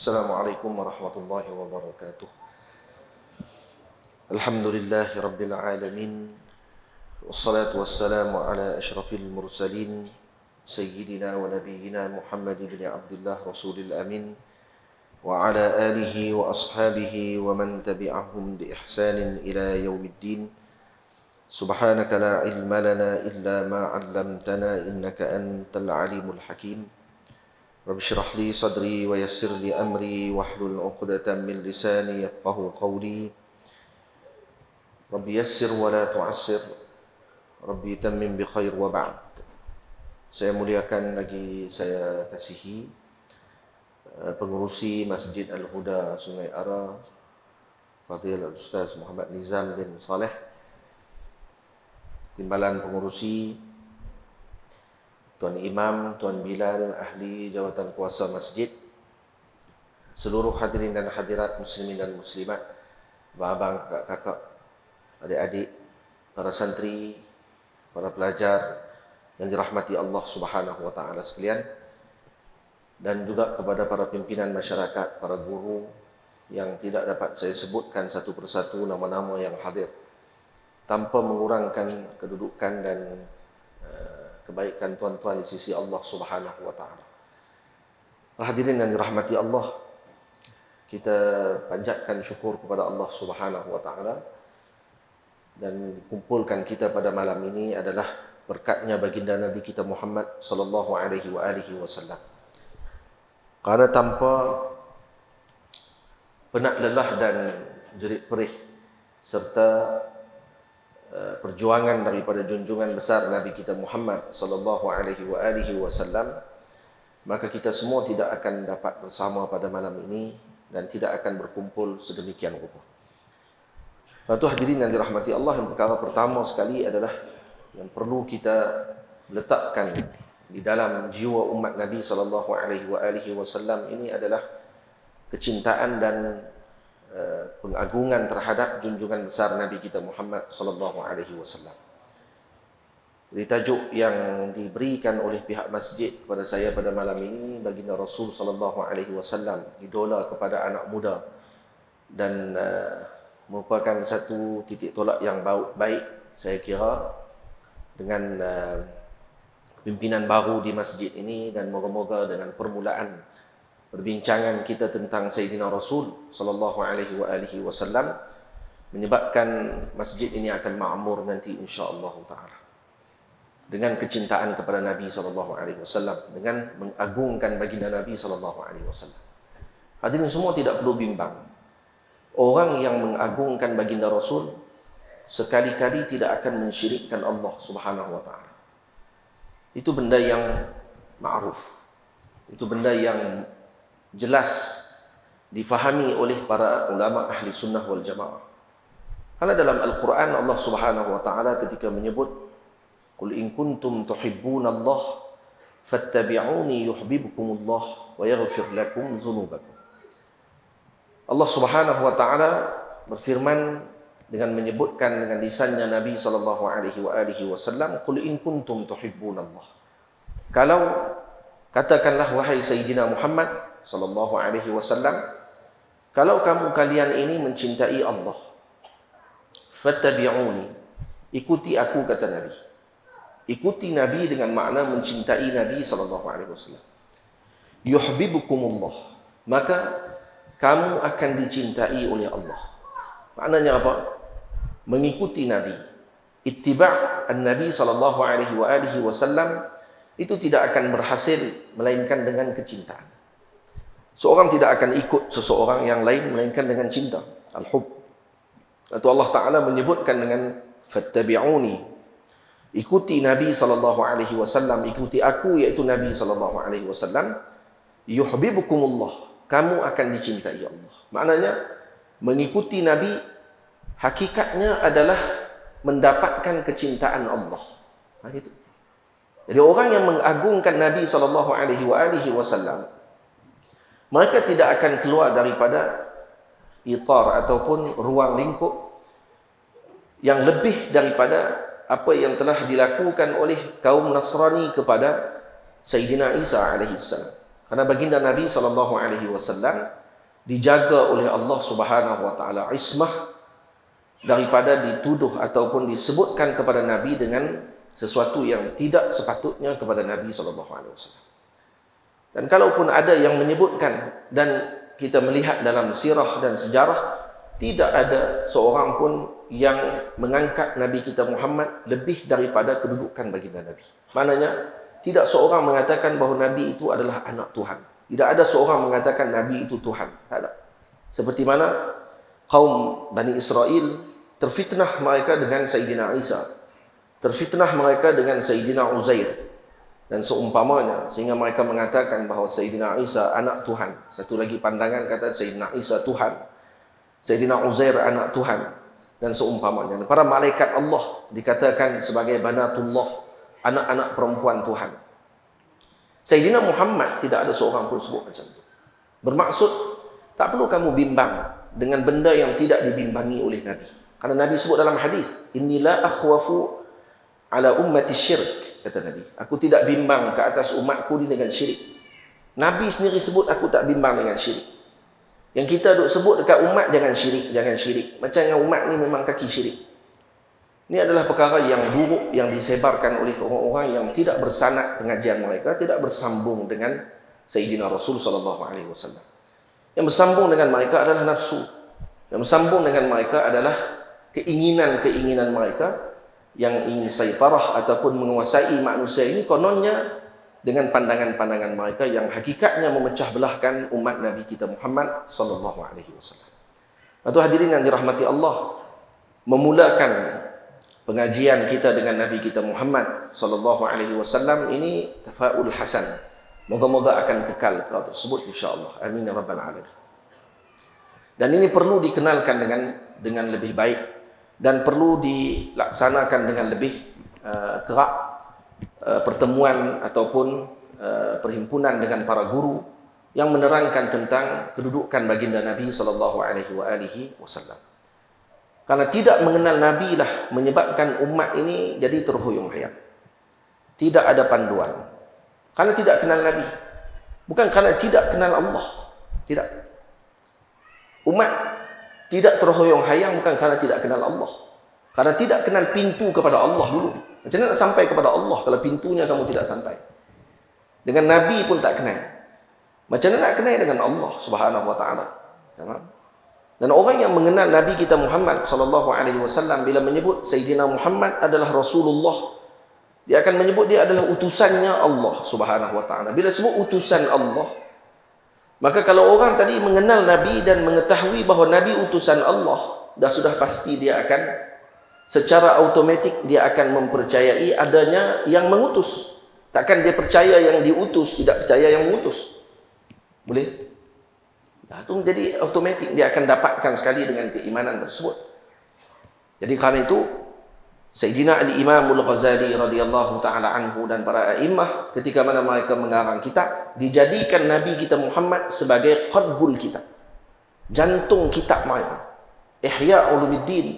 Assalamualaikum warahmatullahi wabarakatuh. Alhamdulillahi rabbil alamin. Wassalatu wassalamu ala asyrafil mursalin Sayyidina wa nabiyyina Muhammad ibn Abdullah Rasulil Amin wa ala alihi wa ashabihi wa man tabi'ahum bi ihsanin ila yaumiddin. Subhanaka la ilma lana illa ma 'allamtana innaka antal alimul hakim. Rabbi shrah li sadri wa yassir li amri wahlul 'uqdatam min lisani yafqahu qawli. Rabbi yassir wa la tu'assir. Rabbi tammim bi khair wa ba'd. Saya muliakan lagi saya kasihi pengurusi Masjid Al-Huda Sungai Ara, Fadil Ustaz Muhammad Nizam bin Saleh, timbalan pengurusi, Tuan Imam, Tuan Bilal, ahli jawatan kuasa masjid, seluruh hadirin dan hadirat muslimin dan muslimat, abang, kakak-kakak, adik-adik, para santri, para pelajar yang dirahmati Allah Subhanahu wa taala sekalian, dan juga kepada para pimpinan masyarakat, para guru yang tidak dapat saya sebutkan satu persatu nama-nama yang hadir tanpa mengurangkan kedudukan dan kebaikan tuan-tuan di sisi Allah Subhanahu wa taala. Hadirin yang dirahmati Allah, kita panjatkan syukur kepada Allah Subhanahu wa taala, dan dikumpulkan kita pada malam ini adalah berkatnya baginda Nabi kita Muhammad sallallahu alaihi wasallam. Karena tanpa penat lelah dan jerit perih serta perjuangan daripada junjungan besar Nabi kita Muhammad sallallahu alaihi wasallam, maka kita semua tidak akan dapat bersama pada malam ini dan tidak akan berkumpul sedemikian rupa. Suatu hadirin yang dirahmati Allah, yang perkara pertama sekali adalah yang perlu kita letakkan di dalam jiwa umat Nabi sallallahu alaihi wasallam ini adalah kecintaan dan pengagungan terhadap junjungan besar Nabi kita Muhammad sallallahu alaihi wasallam. Jadi tajuk yang diberikan oleh pihak masjid kepada saya pada malam ini, baginda Rasul sallallahu alaihi wasallam, idola kepada anak muda, dan merupakan satu titik tolak yang baik saya kira dengan pimpinan baru di masjid ini, dan moga-moga dengan permulaan perbincangan kita tentang Sayyidina Rasul sallallahu alaihi wasallam menyebabkan masjid ini akan makmur nanti insya-Allah taala. Dengan kecintaan kepada Nabi sallallahu alaihi wasallam, dengan mengagungkan baginda Nabi sallallahu alaihi wasallam. Hadirin semua tidak perlu bimbang. Orang yang mengagungkan baginda Rasul sekali-kali tidak akan mensyirikkan Allah Subhanahu wa taala. Itu benda yang ma'ruf. Itu benda yang jelas difahami oleh para ulama ahli sunnah wal jamaah. Karena dalam Al-Quran Allah Subhanahu wa taala ketika menyebut qul in kuntum tuhibbunallah fattabi'uni yuhibbukumullah wa yaghfir lakum dzunubakum. Allah Subhanahu wa taala berfirman dengan menyebutkan dengan lisannya Nabi sallallahu alaihi wasallam, qul in kuntum tuhibbunallah. Kalau katakanlah wahai Sayyidina Muhammad sallallahu alaihi wasallam, kalau kalian ini mencintai Allah, fattabi'uni, ikuti aku, kata Nabi. Ikuti Nabi dengan makna mencintai Nabi sallallahu alaihi wasallam. Yuhibbukumullah, maka kamu akan dicintai oleh Allah. Maknanya apa? Mengikuti Nabi. Ittiba' an-Nabi sallallahu alaihi wasallam itu tidak akan berhasil melainkan dengan kecintaan. Seorang tidak akan ikut seseorang yang lain melainkan dengan cinta, al-hub. Atau Allah Ta'ala menyebutkan dengan fattabi'uni, ikuti Nabi sallallahu alaihi wasallam, ikuti aku, yaitu Nabi sallallahu alaihi wasallam, yuhibbukumullah, kamu akan dicintai Allah. Maknanya mengikuti Nabi hakikatnya adalah mendapatkan kecintaan Allah. Gitu. Jadi orang yang mengagungkan Nabi sallallahu alaihi wasallam, mereka tidak akan keluar daripada itar ataupun ruang lingkup yang lebih daripada apa yang telah dilakukan oleh kaum Nasrani kepada Sayyidina Isa alaihissalam. Karena baginda Nabi SAW dijaga oleh Allah Subhanahu wa taala ismah daripada dituduh ataupun disebutkan kepada Nabi dengan sesuatu yang tidak sepatutnya kepada Nabi SAW. Dan kalaupun ada yang menyebutkan, dan kita melihat dalam sirah dan sejarah, tidak ada seorang pun yang mengangkat Nabi kita Muhammad lebih daripada kedudukan baginda Nabi. Maknanya, tidak seorang mengatakan bahawa Nabi itu adalah anak Tuhan. Tidak ada seorang mengatakan Nabi itu Tuhan. Tak ada. Seperti mana kaum Bani Israel terfitnah mereka dengan Sayyidina Isa. Terfitnah mereka dengan Sayyidina Uzair dan seumpamanya, sehingga mereka mengatakan bahawa Sayyidina Isa anak Tuhan. Satu lagi pandangan kata Sayyidina Isa Tuhan, Sayyidina Uzair anak Tuhan, dan seumpamanya. Dan para malaikat Allah dikatakan sebagai banatullah, anak-anak perempuan Tuhan. Sayyidina Muhammad tidak ada seorang pun sebut macam itu. Bermaksud, tak perlu kamu bimbang dengan benda yang tidak dibimbangi oleh Nabi. Karena Nabi sebut dalam hadis, "Inilah akhwafu ala ummati syirk," kata Nabi. Aku tidak bimbang ke atas umatku dengan syirik. Nabi sendiri sebut aku tak bimbang dengan syirik. Yang kita duk sebut dekat umat, jangan syirik, jangan syirik. Macam yang umat ni memang kaki syirik. Ini adalah perkara yang buruk yang disebarkan oleh orang-orang yang tidak bersanad pengajian mereka, tidak bersambung dengan Sayyidina Rasul SAW. Yang bersambung dengan mereka adalah nafsu. Yang bersambung dengan mereka adalah keinginan-keinginan mereka yang ingin saitarah ataupun menguasai manusia ini, kononnya dengan pandangan-pandangan mereka yang hakikatnya memecah belahkan umat Nabi kita Muhammad SAW. Atau hadirin yang dirahmati Allah, memulakan pengajian kita dengan Nabi kita Muhammad SAW ini tafaul hasan. Moga-moga akan kekal perkara tersebut insya-Allah. Amin ya rabbal alamin. Dan ini perlu dikenalkan dengan lebih baik dan perlu dilaksanakan dengan lebih kerak pertemuan ataupun perhimpunan dengan para guru yang menerangkan tentang kedudukan baginda Nabi SAW. Karena tidak mengenal Nabi lah menyebabkan umat ini jadi terhuyung-hayang. Tidak ada panduan. Karena tidak kenal Nabi. Bukan karena tidak kenal Allah. Tidak. Umat tidak terhuyung-hayang bukan karena tidak kenal Allah. Karena tidak kenal pintu kepada Allah dulu. Macam mana nak sampai kepada Allah kalau pintunya kamu tidak sampai? Dengan Nabi pun tak kenal. Macam mana nak kenal dengan Allah Subhanahu wa taala? Dan orang yang mengenal Nabi kita Muhammad SAW bila menyebut Sayyidina Muhammad adalah Rasulullah, dia akan menyebut dia adalah utusannya Allah Subhanahu wa taala. Bila sebut utusan Allah, maka kalau orang tadi mengenal Nabi dan mengetahui bahawa Nabi utusan Allah, dah sudah pasti dia akan secara automatik dia akan mempercayai adanya yang mengutus. Takkan dia percaya yang diutus, tidak percaya yang mengutus. Boleh? Itu jadi automatik dia akan dapatkan sekali dengan keimanan tersebut. Jadi kerana itu Sayyidina Al-Imam Al-Ghazali radhiyallahu taala anhu dan para a'immah ketika mana mereka mengarang kitab, dijadikan Nabi kita Muhammad sebagai qalbul kitab, jantung kitab mereka. Ihya Ulumuddin,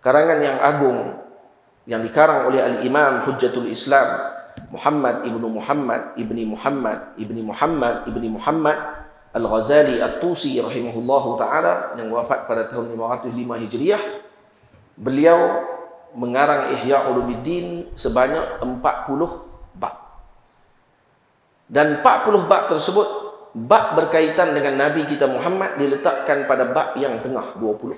karangan yang agung yang dikarang oleh Al-Imam Hujjatul Islam Muhammad ibnu Muhammad ibni Muhammad ibni Muhammad ibni Muhammad Al-Ghazali At-Tusi rahimahullahu taala yang wafat pada tahun 505 Hijriah. Beliau mengarang Ihya Ulumuddin sebanyak 40 bab. Dan 40 bab tersebut, bab berkaitan dengan Nabi kita Muhammad diletakkan pada bab yang tengah 20.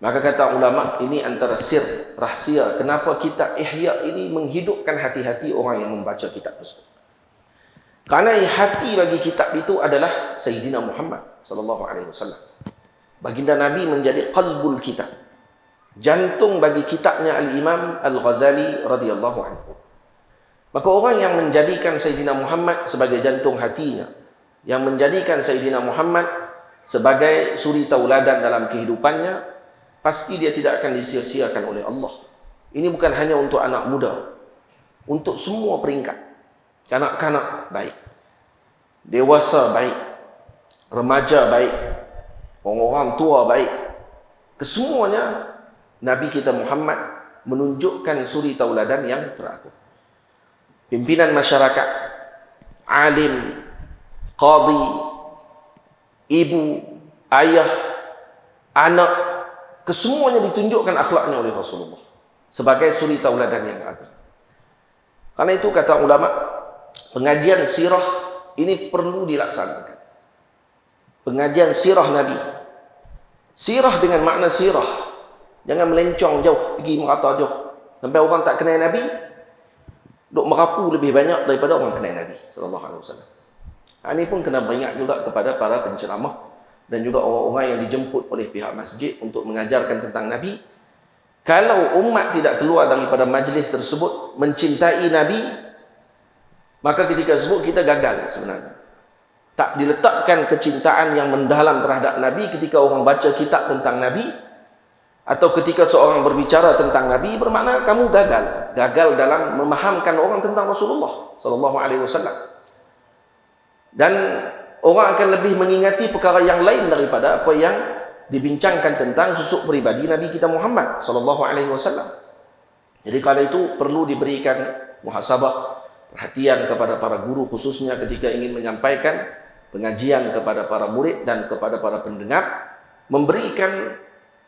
Maka kata ulama, ini antara sir, rahsia kenapa kitab Ihya ini menghidupkan hati-hati orang yang membaca kitab tersebut. Karena hati bagi kitab itu adalah Sayyidina Muhammad SAW. Baginda Nabi menjadi qalbul kitab, jantung bagi kitabnya Al-Imam Al-Ghazali radhiyallahu anhu. Maka orang yang menjadikan Sayyidina Muhammad sebagai jantung hatinya, yang menjadikan Sayyidina Muhammad sebagai suri tauladan dalam kehidupannya, pasti dia tidak akan disia-siakan oleh Allah. Ini bukan hanya untuk anak muda, untuk semua peringkat. Kanak-kanak baik, dewasa baik, remaja baik, orang-orang tua baik. Kesemuanya Nabi kita Muhammad menunjukkan suri tauladan yang teratur. Pimpinan masyarakat, alim, qadi, ibu, ayah, anak, kesemuanya ditunjukkan akhlaknya oleh Rasulullah sebagai suri tauladan yang agung. Karena itu kata ulama, pengajian sirah ini perlu dilaksanakan. Pengajian sirah Nabi. Sirah dengan makna sirah. Jangan melencong jauh, pergi merata jauh. Sampai orang tak kenal Nabi, duk merapu lebih banyak daripada orang kenal Nabi sallallahu alaihi wasallam. Ini pun kena beringat juga kepada para penceramah dan juga orang-orang yang dijemput oleh pihak masjid untuk mengajarkan tentang Nabi. Kalau umat tidak keluar daripada majlis tersebut mencintai Nabi, maka ketika tersebut kita gagal sebenarnya. Tak diletakkan kecintaan yang mendalam terhadap Nabi ketika orang baca kitab tentang Nabi, atau ketika seorang berbicara tentang Nabi, bermakna kamu gagal. Gagal dalam memahamkan orang tentang Rasulullah sallallahu alaihi wasallam. Dan orang akan lebih mengingati perkara yang lain daripada apa yang dibincangkan tentang susuk pribadi Nabi kita Muhammad sallallahu alaihi wasallam. Jadi kalau itu perlu diberikan muhasabah, perhatian kepada para guru khususnya ketika ingin menyampaikan pengajian kepada para murid dan kepada para pendengar, memberikan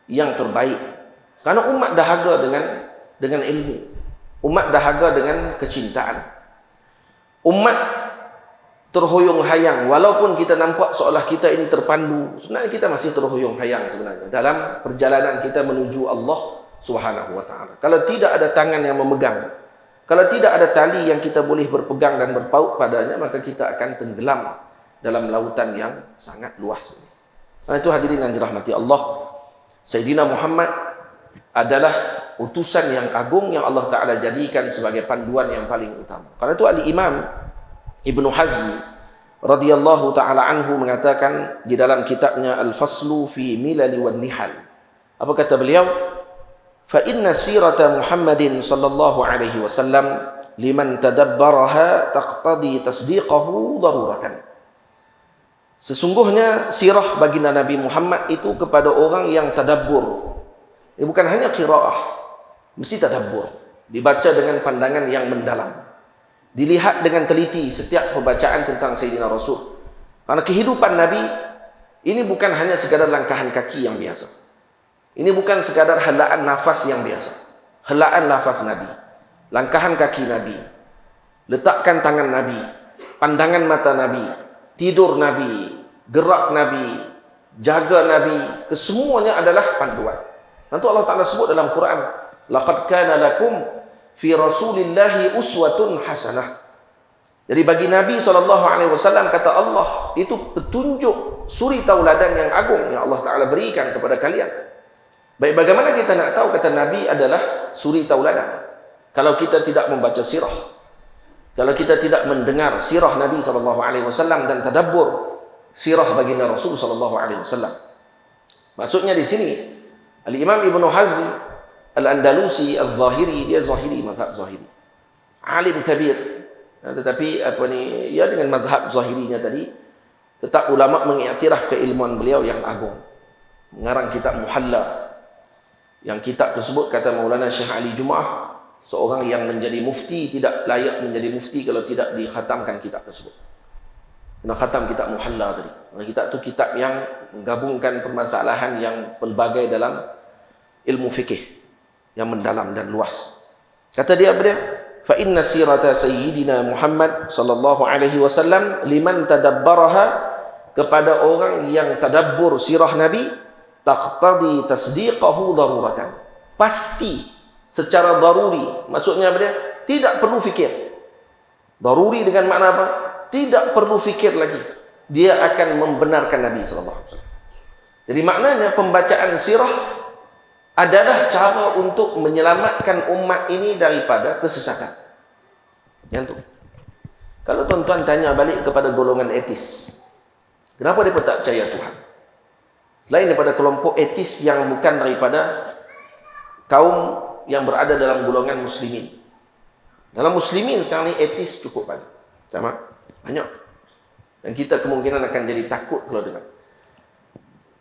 yang terbaik. Karena umat dahaga dengan ilmu. Umat dahaga dengan kecintaan. Umat terhoyong-hayang, walaupun kita nampak seolah kita ini terpandu, sebenarnya kita masih terhoyong-hayang sebenarnya dalam perjalanan kita menuju Allah Subhanahu wa taala. Kalau tidak ada tangan yang memegang, kalau tidak ada tali yang kita boleh berpegang dan berpaut padanya, maka kita akan tenggelam dalam lautan yang sangat luas. Karena itu hadirin yang dirahmati Allah, Sayyidina Muhammad adalah utusan yang agung yang Allah Ta'ala jadikan sebagai panduan yang paling utama. Karena itu Al-Imam Ibnu Hazm radhiyallahu ta'ala anhu mengatakan di dalam kitabnya Al-Faslu fi Milali wan Nihal. Apa kata beliau? Fa inna sirata Muhammadin sallallahu alaihi wasallam liman tadabbaraha taqtadi tasdiqahu daruratan. Sesungguhnya sirah baginda Nabi Muhammad itu kepada orang yang tadabbur. Ini bukan hanya qiraah, mesti tadabbur, dibaca dengan pandangan yang mendalam, dilihat dengan teliti setiap pembacaan tentang Sayyidina Rasul. Karena kehidupan Nabi ini bukan hanya sekadar langkahan kaki yang biasa. Ini bukan sekadar helaan nafas yang biasa. Helaan nafas Nabi, langkahan kaki Nabi, letakkan tangan Nabi, pandangan mata Nabi, tidur Nabi, gerak Nabi, jaga Nabi, kesemuanya adalah panduan. Nanti Allah Ta'ala sebut dalam Quran, laqad kana lakum fi rasulillahi uswatun hasanah. Jadi bagi Nabi SAW, kata Allah, itu petunjuk suri tauladan yang agung yang Allah Ta'ala berikan kepada kalian. Baik, bagaimana kita nak tahu kata Nabi adalah suri tauladan kalau kita tidak membaca sirah, kalau kita tidak mendengar sirah Nabi SAW dan tadabbur sirah baginda Rasul SAW. Maksudnya di sini Al-Imam Ibnu Hazm Al-Andalusi Az-Zahiri, dia Zahiri, mazhab Zahiri, alim kabir, tetapi ya dengan mazhab Zahirinya tadi tetap ulama mengiktiraf keilmuan beliau yang agung. Mengarang kitab Muhalla, yang kitab tersebut kata Maulana Syekh Ali Jumaah, seorang yang menjadi mufti tidak layak menjadi mufti kalau tidak dikhatamkan kitab tersebut. Kena khatam kitab Muhalla tadi. Kitab itu kitab yang menggabungkan permasalahan yang pelbagai dalam ilmu fikih yang mendalam dan luas. Kata dia apa dia? Fa inna sirata sayyidina Muhammad sallallahu alaihi wasallam liman tadabbaraha, kepada orang yang tadabbur sirah Nabi, taqtadi tasdiqahu daruratan, pasti secara daruri. Maksudnya apa dia? Tidak perlu fikir. Daruri dengan makna apa? Tidak perlu fikir lagi, dia akan membenarkan Nabi SAW. Jadi maknanya pembacaan sirah adalah cara untuk menyelamatkan umat ini daripada kesesatan. Yang tu. Kalau tuan-tuan tanya balik kepada golongan etis, kenapa mereka tak percaya Tuhan? Selain daripada kelompok etis yang bukan daripada kaum yang berada dalam golongan muslimin. Dalam muslimin sekarang ni etis cukup banyak. Sama? Banyak. Dan kita kemungkinan akan jadi takut kalau dengar.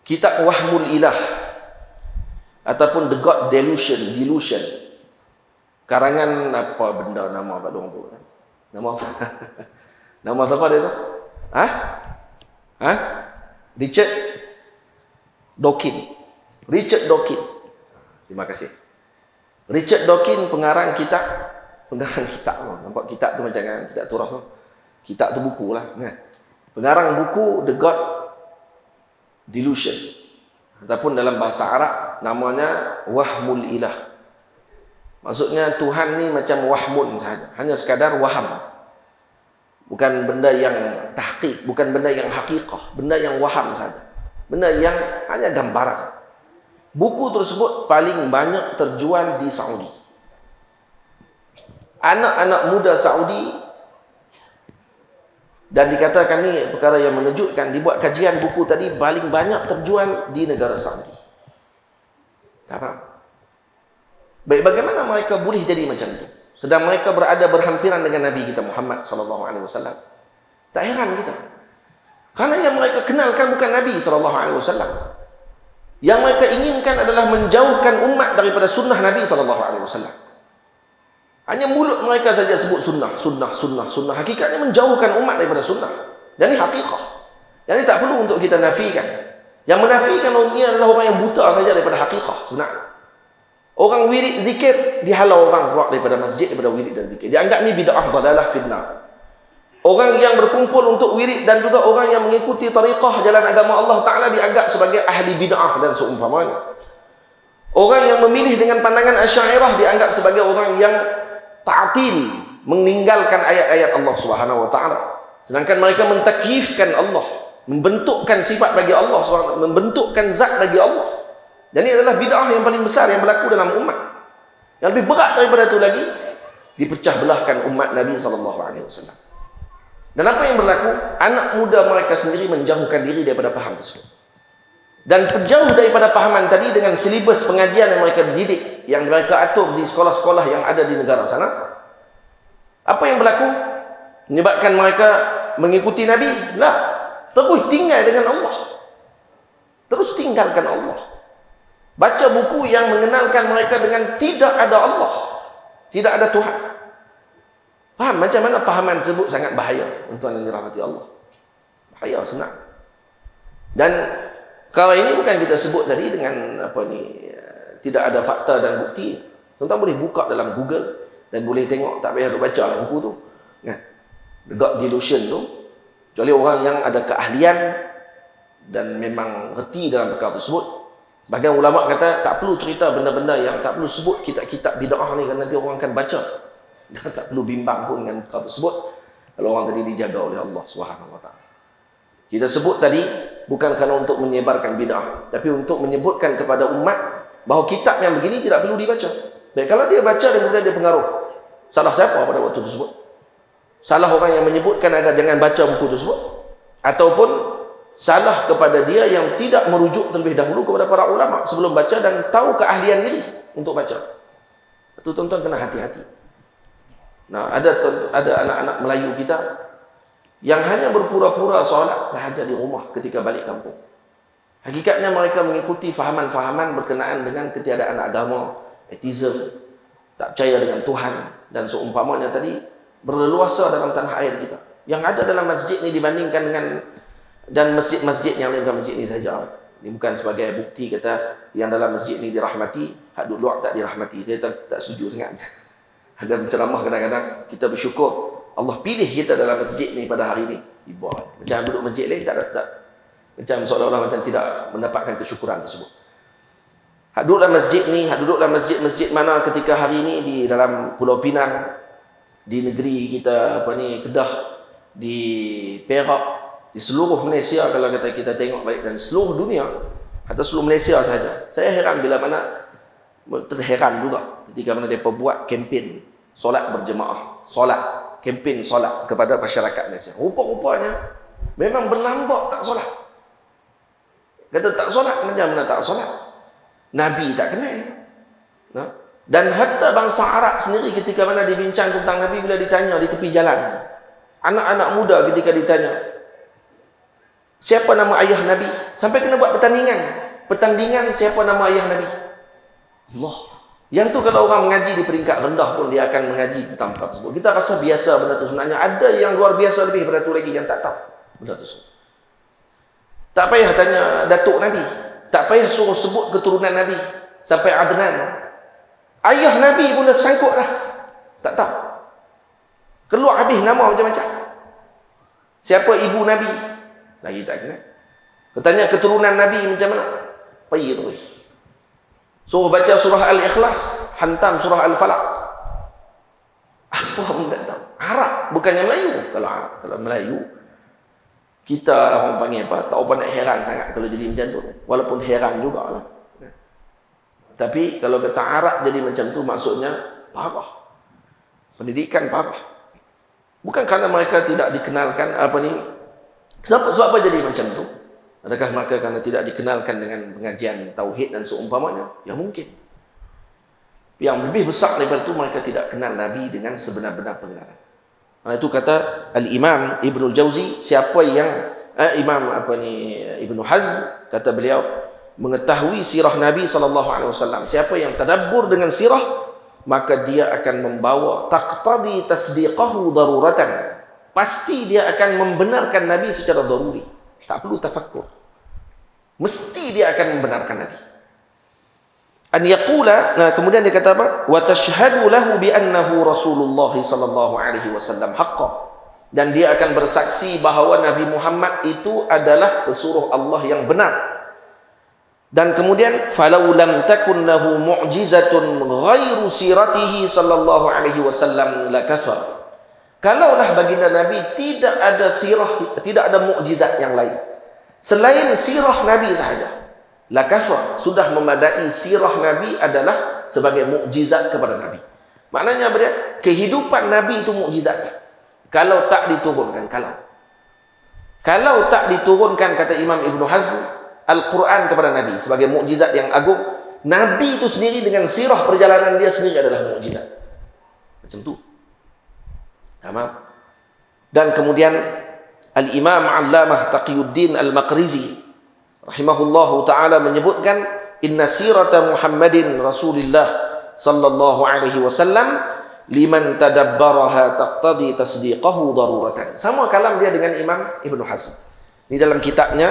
Kitab Wahmul Ilah ataupun The God Delusion. Karangan apa benda nama apa dong tu? Nama apa? Nama siapa dia tu? Hah? Hah? Richard Dawkins. Richard Dawkins. Terima kasih. Richard Dawkins pengarang kitab. Nampak kitab tu macam kan? Kitab Turah tu. Kitab tu buku lah. Pengarang buku The God Delusion. Ataupun dalam bahasa Arab namanya Wahmul Ilah. Maksudnya Tuhan ni macam wahmun sahaja. Hanya sekadar waham. Bukan benda yang tahqiq, bukan benda yang hakikah, benda yang waham saja. Benda yang hanya gambaran. Buku tersebut paling banyak terjual di Saudi. Anak-anak muda Saudi, dan dikatakan ni perkara yang mengejutkan, dibuat kajian buku tadi paling banyak terjual di negara Saudi. Tak faham? Baik, bagaimana mereka boleh jadi macam itu? Sedang mereka berada berhampiran dengan Nabi kita Muhammad SAW. Tak heran kita. Karena yang mereka kenalkan bukan Nabi SAW. Yang mereka inginkan adalah menjauhkan umat daripada sunnah Nabi SAW. Hanya mulut mereka saja sebut sunnah. Hakikatnya menjauhkan umat daripada sunnah. Dan ini hakikah. Yang ini tak perlu untuk kita nafikan. Yang menafikan ini adalah orang yang buta saja daripada hakikah sebenarnya. Orang wirid zikir, dihalau orang keluar daripada masjid daripada wirid dan zikir. Dianggap ni bid'ah dalalah finnar. Orang yang berkumpul untuk wirid dan juga orang yang mengikuti tariqah jalan agama Allah Ta'ala dianggap sebagai ahli bid'ah dan seumpamanya. Orang yang memilih dengan pandangan Asy'ariyah dianggap sebagai orang yang ta'til, meninggalkan ayat-ayat Allah Subhanahu Wa Ta'ala. Sedangkan mereka mentakyifkan Allah, membentukkan sifat bagi Allah SWT, membentukkan zat bagi Allah. Dan ini adalah bid'ah yang paling besar yang berlaku dalam umat. Yang lebih berat daripada itu lagi, dipecah belahkan umat Nabi SAW. Dan apa yang berlaku? Anak muda mereka sendiri menjauhkan diri daripada paham tersebut. Dan jauh daripada pahaman tadi dengan silibus pengajian yang mereka didik, yang mereka atur di sekolah-sekolah yang ada di negara sana. Apa yang berlaku? Menyebabkan mereka mengikuti Nabi? Lah, terus tinggal dengan Allah. Terus tinggalkan Allah. Baca buku yang mengenalkan mereka dengan tidak ada Allah, tidak ada Tuhan. Faham macam mana pahaman tersebut sangat bahaya untuk yang dirahmati Allah. Bahaya senang. Dan kalau ini bukan kita sebut tadi dengan apa ni, tidak ada fakta dan bukti. Tuan-tuan boleh buka dalam Google dan boleh tengok, tak payah duk baca lah buku tu. Kan? The God Delusion tu. Kecuali orang yang ada keahlian dan memang reti dalam perkara tersebut. Bahagian ulama kata tak perlu cerita benda-benda yang tak perlu sebut kitab-kitab bid'ah ni, kan nanti orang akan baca. Dan tak perlu bimbang pun dengan perkara tersebut kalau orang tadi dijaga oleh Allah Subhanahu Wa Ta'ala. Kita sebut tadi bukan kerana untuk menyebarkan bid'ah, tapi untuk menyebutkan kepada umat bahawa kitab yang begini tidak perlu dibaca. Baik, kalau dia baca dan kemudian dia pengaruh, salah siapa pada waktu tersebut? Salah orang yang menyebutkan agar jangan baca buku tersebut, ataupun salah kepada dia yang tidak merujuk terlebih dahulu kepada para ulama sebelum baca dan tahu keahlian diri untuk baca. Itu tuan-tuan kena hati-hati. Nah, ada anak-anak Melayu kita yang hanya berpura-pura solat sahaja di rumah ketika balik kampung. Hakikatnya mereka mengikuti fahaman-fahaman berkenaan dengan ketiadaan agama, ateism, tak percaya dengan Tuhan dan seumpamanya tadi berleluasa dalam tanah air kita. Yang ada dalam masjid ni dibandingkan dengan dan masjid-masjid yang lain, bukan masjid ni saja. Ini bukan sebagai bukti kata yang dalam masjid ni dirahmati, hak duduk luar tak dirahmati. Saya tak setuju sangat. Ada penceramah kadang-kadang kita bersyukur Allah pilih kita dalam masjid ni pada hari ni. Macam duduk masjid lain tak macam seolah-olah macam tidak mendapatkan kesyukuran tersebut. Hak duduk dalam masjid ni, hak duduk dalam masjid-masjid mana ketika hari ni di dalam Pulau Pinang, di negeri kita apa ni Kedah, di Perak, di seluruh Malaysia kalau kata kita tengok baik, dan seluruh dunia atau seluruh Malaysia saja. Saya heran bila mana, terheran juga ketika mana mereka buat kempen solat berjemaah, kempen solat kepada masyarakat Malaysia. Rupa-rupanya memang berlambak tak solat. Kata tak solat, macam mana tak solat? Nabi tak kenal. Nah. Dan hatta bangsa Arab sendiri ketika mana dibincang tentang Nabi, bila ditanya di tepi jalan, anak-anak muda ketika ditanya siapa nama ayah Nabi, sampai kena buat pertandingan siapa nama ayah Nabi. Allah. Yang tu kalau orang mengaji di peringkat rendah pun dia akan mengaji tentang perkara tersebut. Kita rasa biasa benda tu, sebenarnya ada yang luar biasa lebih daripada tu lagi yang tak tahu benda tersebut. Tak payah tanya datuk Nabi, tak payah suruh sebut keturunan Nabi sampai Adnan. Ayah Nabi pun dah tersangkut dah, tak tahu. Keluar habis nama macam-macam. Siapa ibu Nabi? Lagi tak kenal. Bertanya keturunan Nabi macam mana? Pergi terus. Suruh baca surah Al-Ikhlas, hantam surah Al-Falaq. Apa pun tak tahu. Arab, bukannya Melayu. Kalau Melayu, kita orang panggil apa? Tak apa nak heran sangat kalau jadi macam tu. Walaupun heran jugalah. Tapi kalau kata Arab jadi macam tu, maksudnya parah. Pendidikan parah. Bukan kerana mereka tidak dikenalkan apa ni. Sebab apa jadi macam tu? Adakah mereka kerana tidak dikenalkan dengan pengajian tauhid dan seumpamanya? Ya mungkin. Yang lebih besar daripada itu, mereka tidak kenal Nabi dengan sebenar-benar pengenalan. Karena itu kata Al-Imam Ibnul Jauzi, siapa yang Ibnu Hazm, kata beliau, mengetahui sirah Nabi SAW, siapa yang tadabbur dengan sirah, maka dia akan membawa taqtadi tasdiqahu daruratan. Pasti dia akan membenarkan Nabi secara daruri. Tak perlu tafakkur. Mesti dia akan membenarkan Nabi. An yaqula, kemudian dia kata apa? Wa tashhadu lahu bi annahu Rasulullah sallallahu alaihi wasallam haqqan. Dan dia akan bersaksi bahawa Nabi Muhammad itu adalah pesuruh Allah yang benar. Dan kemudian falau lam takun lahu mu'jizatun ghairu siratihi sallallahu alaihi wasallam lakafar. Kalaulah baginda Nabi tidak ada sirah, tidak ada mukjizat yang lain selain sirah Nabi sahaja, la kafar, sudah memadai sirah Nabi adalah sebagai mukjizat kepada Nabi. Maknanya apa dia? Kehidupan Nabi itu mukjizat. Kalau tak diturunkan, kalau tak diturunkan, kata Imam Ibnu Hazm, Al-Quran kepada Nabi sebagai mukjizat yang agung, Nabi itu sendiri dengan sirah perjalanan dia sendiri adalah mukjizat. Macam tu. Tamam. Dan kemudian Al-Imam Allamah Taqiyuddin Al-Maqrizi rahimahullahu ta'ala menyebutkan, inna sirata Muhammadin Rasulillah sallallahu alaihi wasallam liman tadabbaraha taqtadi tasdiqahu daruratan. Sama kalam dia dengan Imam Ibnu Hazm. Ini dalam kitabnya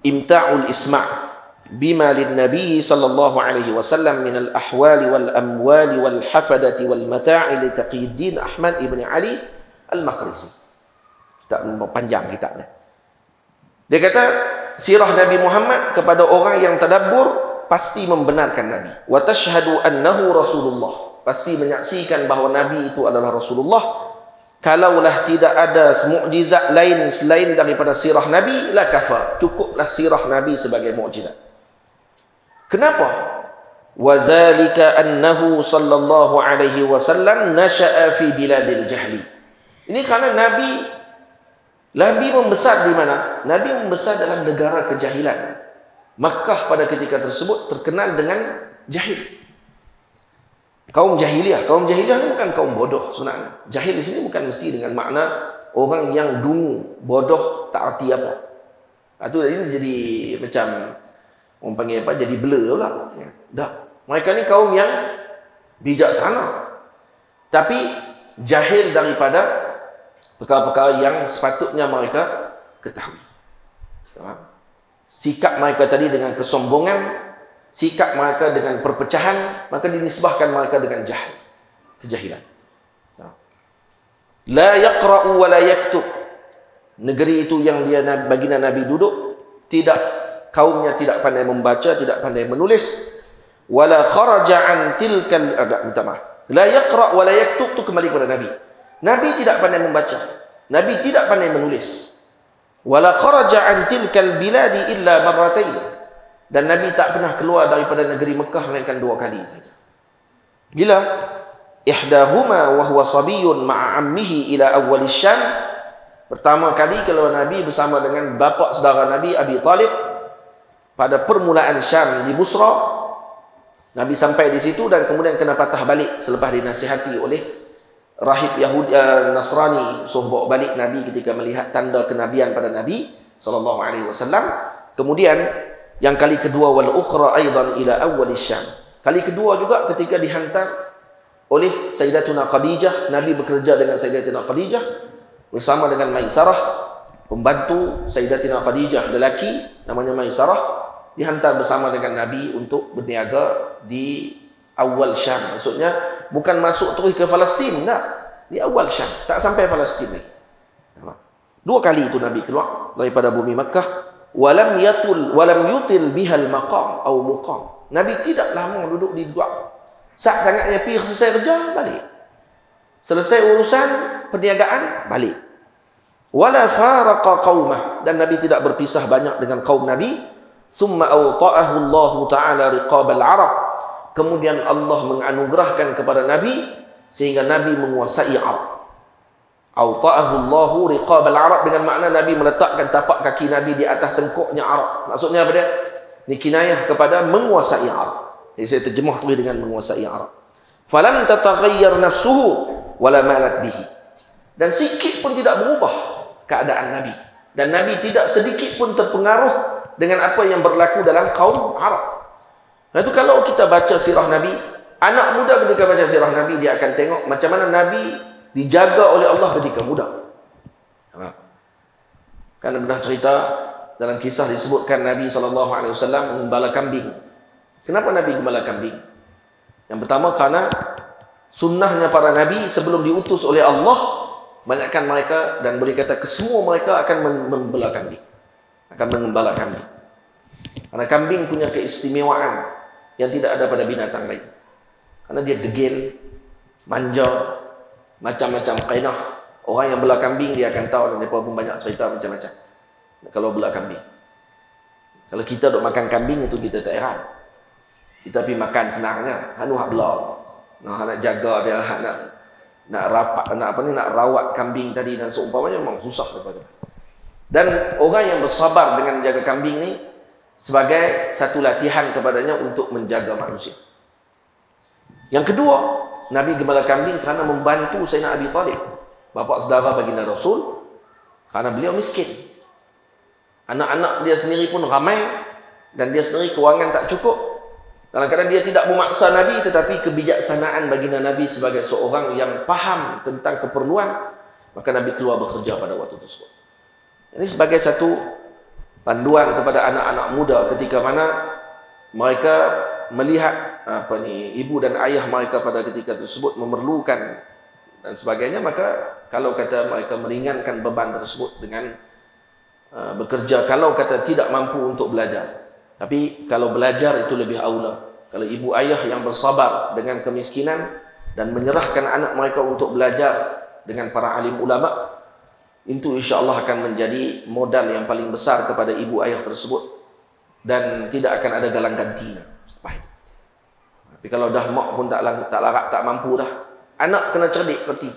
Imta'ul Isma' bima lin Nabi sallallahu alaihi wasallam min al-ahwali wal amwali wal hafadati wal mata'i li Taqiyuddin Ahmad ibn Ali Al-Maqrizi. Kitab panjang kitabnya. Dia kata sirah Nabi Muhammad kepada orang yang tadabbur pasti membenarkan Nabi. Wa tashhadu annahu Rasulullah, pasti menyaksikan bahawa Nabi itu adalah Rasulullah. Kalaulah tidak ada mukjizat lain selain daripada sirah Nabi, la kafar, cukuplah sirah Nabi sebagai mukjizat. Kenapa? Wa dzalika annahu sallallahu alaihi wasallam nasha'a fi biladil jahli. Ini kerana Nabi membesar di mana? Nabi membesar dalam negara kejahilan. Makkah pada ketika tersebut terkenal dengan jahil. Kaum jahiliah. Kaum jahiliah ini bukan kaum bodoh sebenarnya. Jahil di sini bukan mesti dengan makna orang yang dungu, bodoh, tak arti apa. Itu ini jadi macam orang panggil apa? Jadi blur pula. Dah. Mereka ni kaum yang bijaksana, tapi jahil daripada perkara-perkara yang sepatutnya mereka ketahui. Sikap mereka tadi dengan kesombongan, sikap mereka dengan perpecahan, maka dinisbahkan mereka dengan jahil, kejahilan. La yaqra'u wa la yaktub. Negeri itu yang dia baginda Nabi duduk, kaumnya tidak pandai membaca, tidak pandai menulis. Wala kharaja an tilkal minta maaf. La yaqra' wa la yaktub tu kembali kepada Nabi. Nabi tidak pandai membaca, Nabi tidak pandai menulis. Wala kharaja an tilkal biladi illa marratain. Dan Nabi tak pernah keluar daripada negeri Mekah melainkan 2 kali saja. Bila ihdahuma wa huwa sabiyyun ma'a ammihi ila awwal Syam. Pertama kali kalau Nabi bersama dengan bapa saudara Nabi Abi Talib pada permulaan Syam di Busra. Nabi sampai di situ dan kemudian kena patah balik selepas dinasihati oleh rahib Yahudi Nasrani, suruh bawa balik Nabi ketika melihat tanda kenabian pada Nabi SAW. Kemudian Yang kali kedua, wal ukhra aidan ila awwal Syam. Kali kedua juga ketika dihantar oleh Sayyidatuna Khadijah, Nabi bekerja dengan Sayyidatuna Khadijah bersama dengan Maisarah, pembantu Sayyidatuna Khadijah lelaki namanya Maisarah, dihantar bersama dengan Nabi untuk berniaga di awal Syam. Maksudnya bukan masuk terus ke Palestin, tak. Di awal Syam, tak sampai Palestin lagi. Dua kali itu Nabi keluar daripada bumi Makkah. Walam yutil bihal maqam atau muqam. Nabi tidak lama duduk di dua. Saat sangatnya pergi selesai kerja, balik. Selesai urusan perniagaan, balik. Wala faraqa qaumah, dan Nabi tidak berpisah banyak dengan kaum Nabi. Thumma awta'ahu Allah Ta'ala riqabal Arab. Kemudian Allah menganugerahkan kepada Nabi sehingga Nabi menguasai Arab. Awta'ahu Allahu riqabal Arab, dengan makna Nabi meletakkan tapak kaki Nabi di atas tengkuknya Arab. Maksudnya apa dia? Ini kinayah kepada menguasai Arab. Jadi saya terjemah tulis dengan menguasai Arab. Falam tataghayyar nafsuhu wala malat bihi. Dan sikit pun tidak berubah keadaan Nabi. Dan Nabi tidak sedikit pun terpengaruh dengan apa yang berlaku dalam kaum Arab. Nah, itu kalau kita baca sirah Nabi, anak muda ketika baca sirah Nabi, dia akan tengok macam mana Nabi dijaga oleh Allah ketika muda. Kan pernah cerita dalam kisah disebutkan Nabi SAW mengembala kambing. Kenapa Nabi gembala kambing? Yang pertama karena sunnahnya para Nabi sebelum diutus oleh Allah, banyakkan mereka dan boleh kata kesemua mereka akan membela kambing, akan mengembala kambing. Karena kambing punya keistimewaan yang tidak ada pada binatang lain. Karena dia degil, manja, macam-macam kainah. Orang yang bela kambing dia akan tahu, dan mereka pun banyak cerita macam-macam kalau bela kambing. Kalau kita duk makan kambing itu kita tak heran. Kita pergi makan senangnya, anu hak bela. Nak jaga dia, nak rapat, nak rawat kambing tadi dan seumpamanya memang susah daripada. Dan orang yang bersabar dengan jaga kambing ni sebagai satu latihan kepadanya untuk menjaga manusia. Yang kedua, Nabi gembala kambing kerana membantu Sayyidina Abi Talib, bapa saudara baginda Rasul, kerana beliau miskin. Anak-anak dia sendiri pun ramai dan dia sendiri kewangan tak cukup. Kadang-kadang dia tidak memaksa Nabi, tetapi kebijaksanaan baginda Nabi sebagai seorang yang faham tentang keperluan, maka Nabi keluar bekerja pada waktu tersebut. Ini sebagai satu panduan kepada anak-anak muda ketika mana mereka melihat ibu dan ayah mereka pada ketika tersebut memerlukan dan sebagainya, maka kalau kata mereka meringankan beban tersebut dengan bekerja, kalau kata tidak mampu untuk belajar. Tapi kalau belajar itu lebih aula. Kalau ibu ayah yang bersabar dengan kemiskinan dan menyerahkan anak mereka untuk belajar dengan para alim ulama, itu insya-Allah akan menjadi modal yang paling besar kepada ibu ayah tersebut dan tidak akan ada galang ganti. Tapi kalau dah mak pun tak larat, tak mampu dah, anak kena cerdik reti.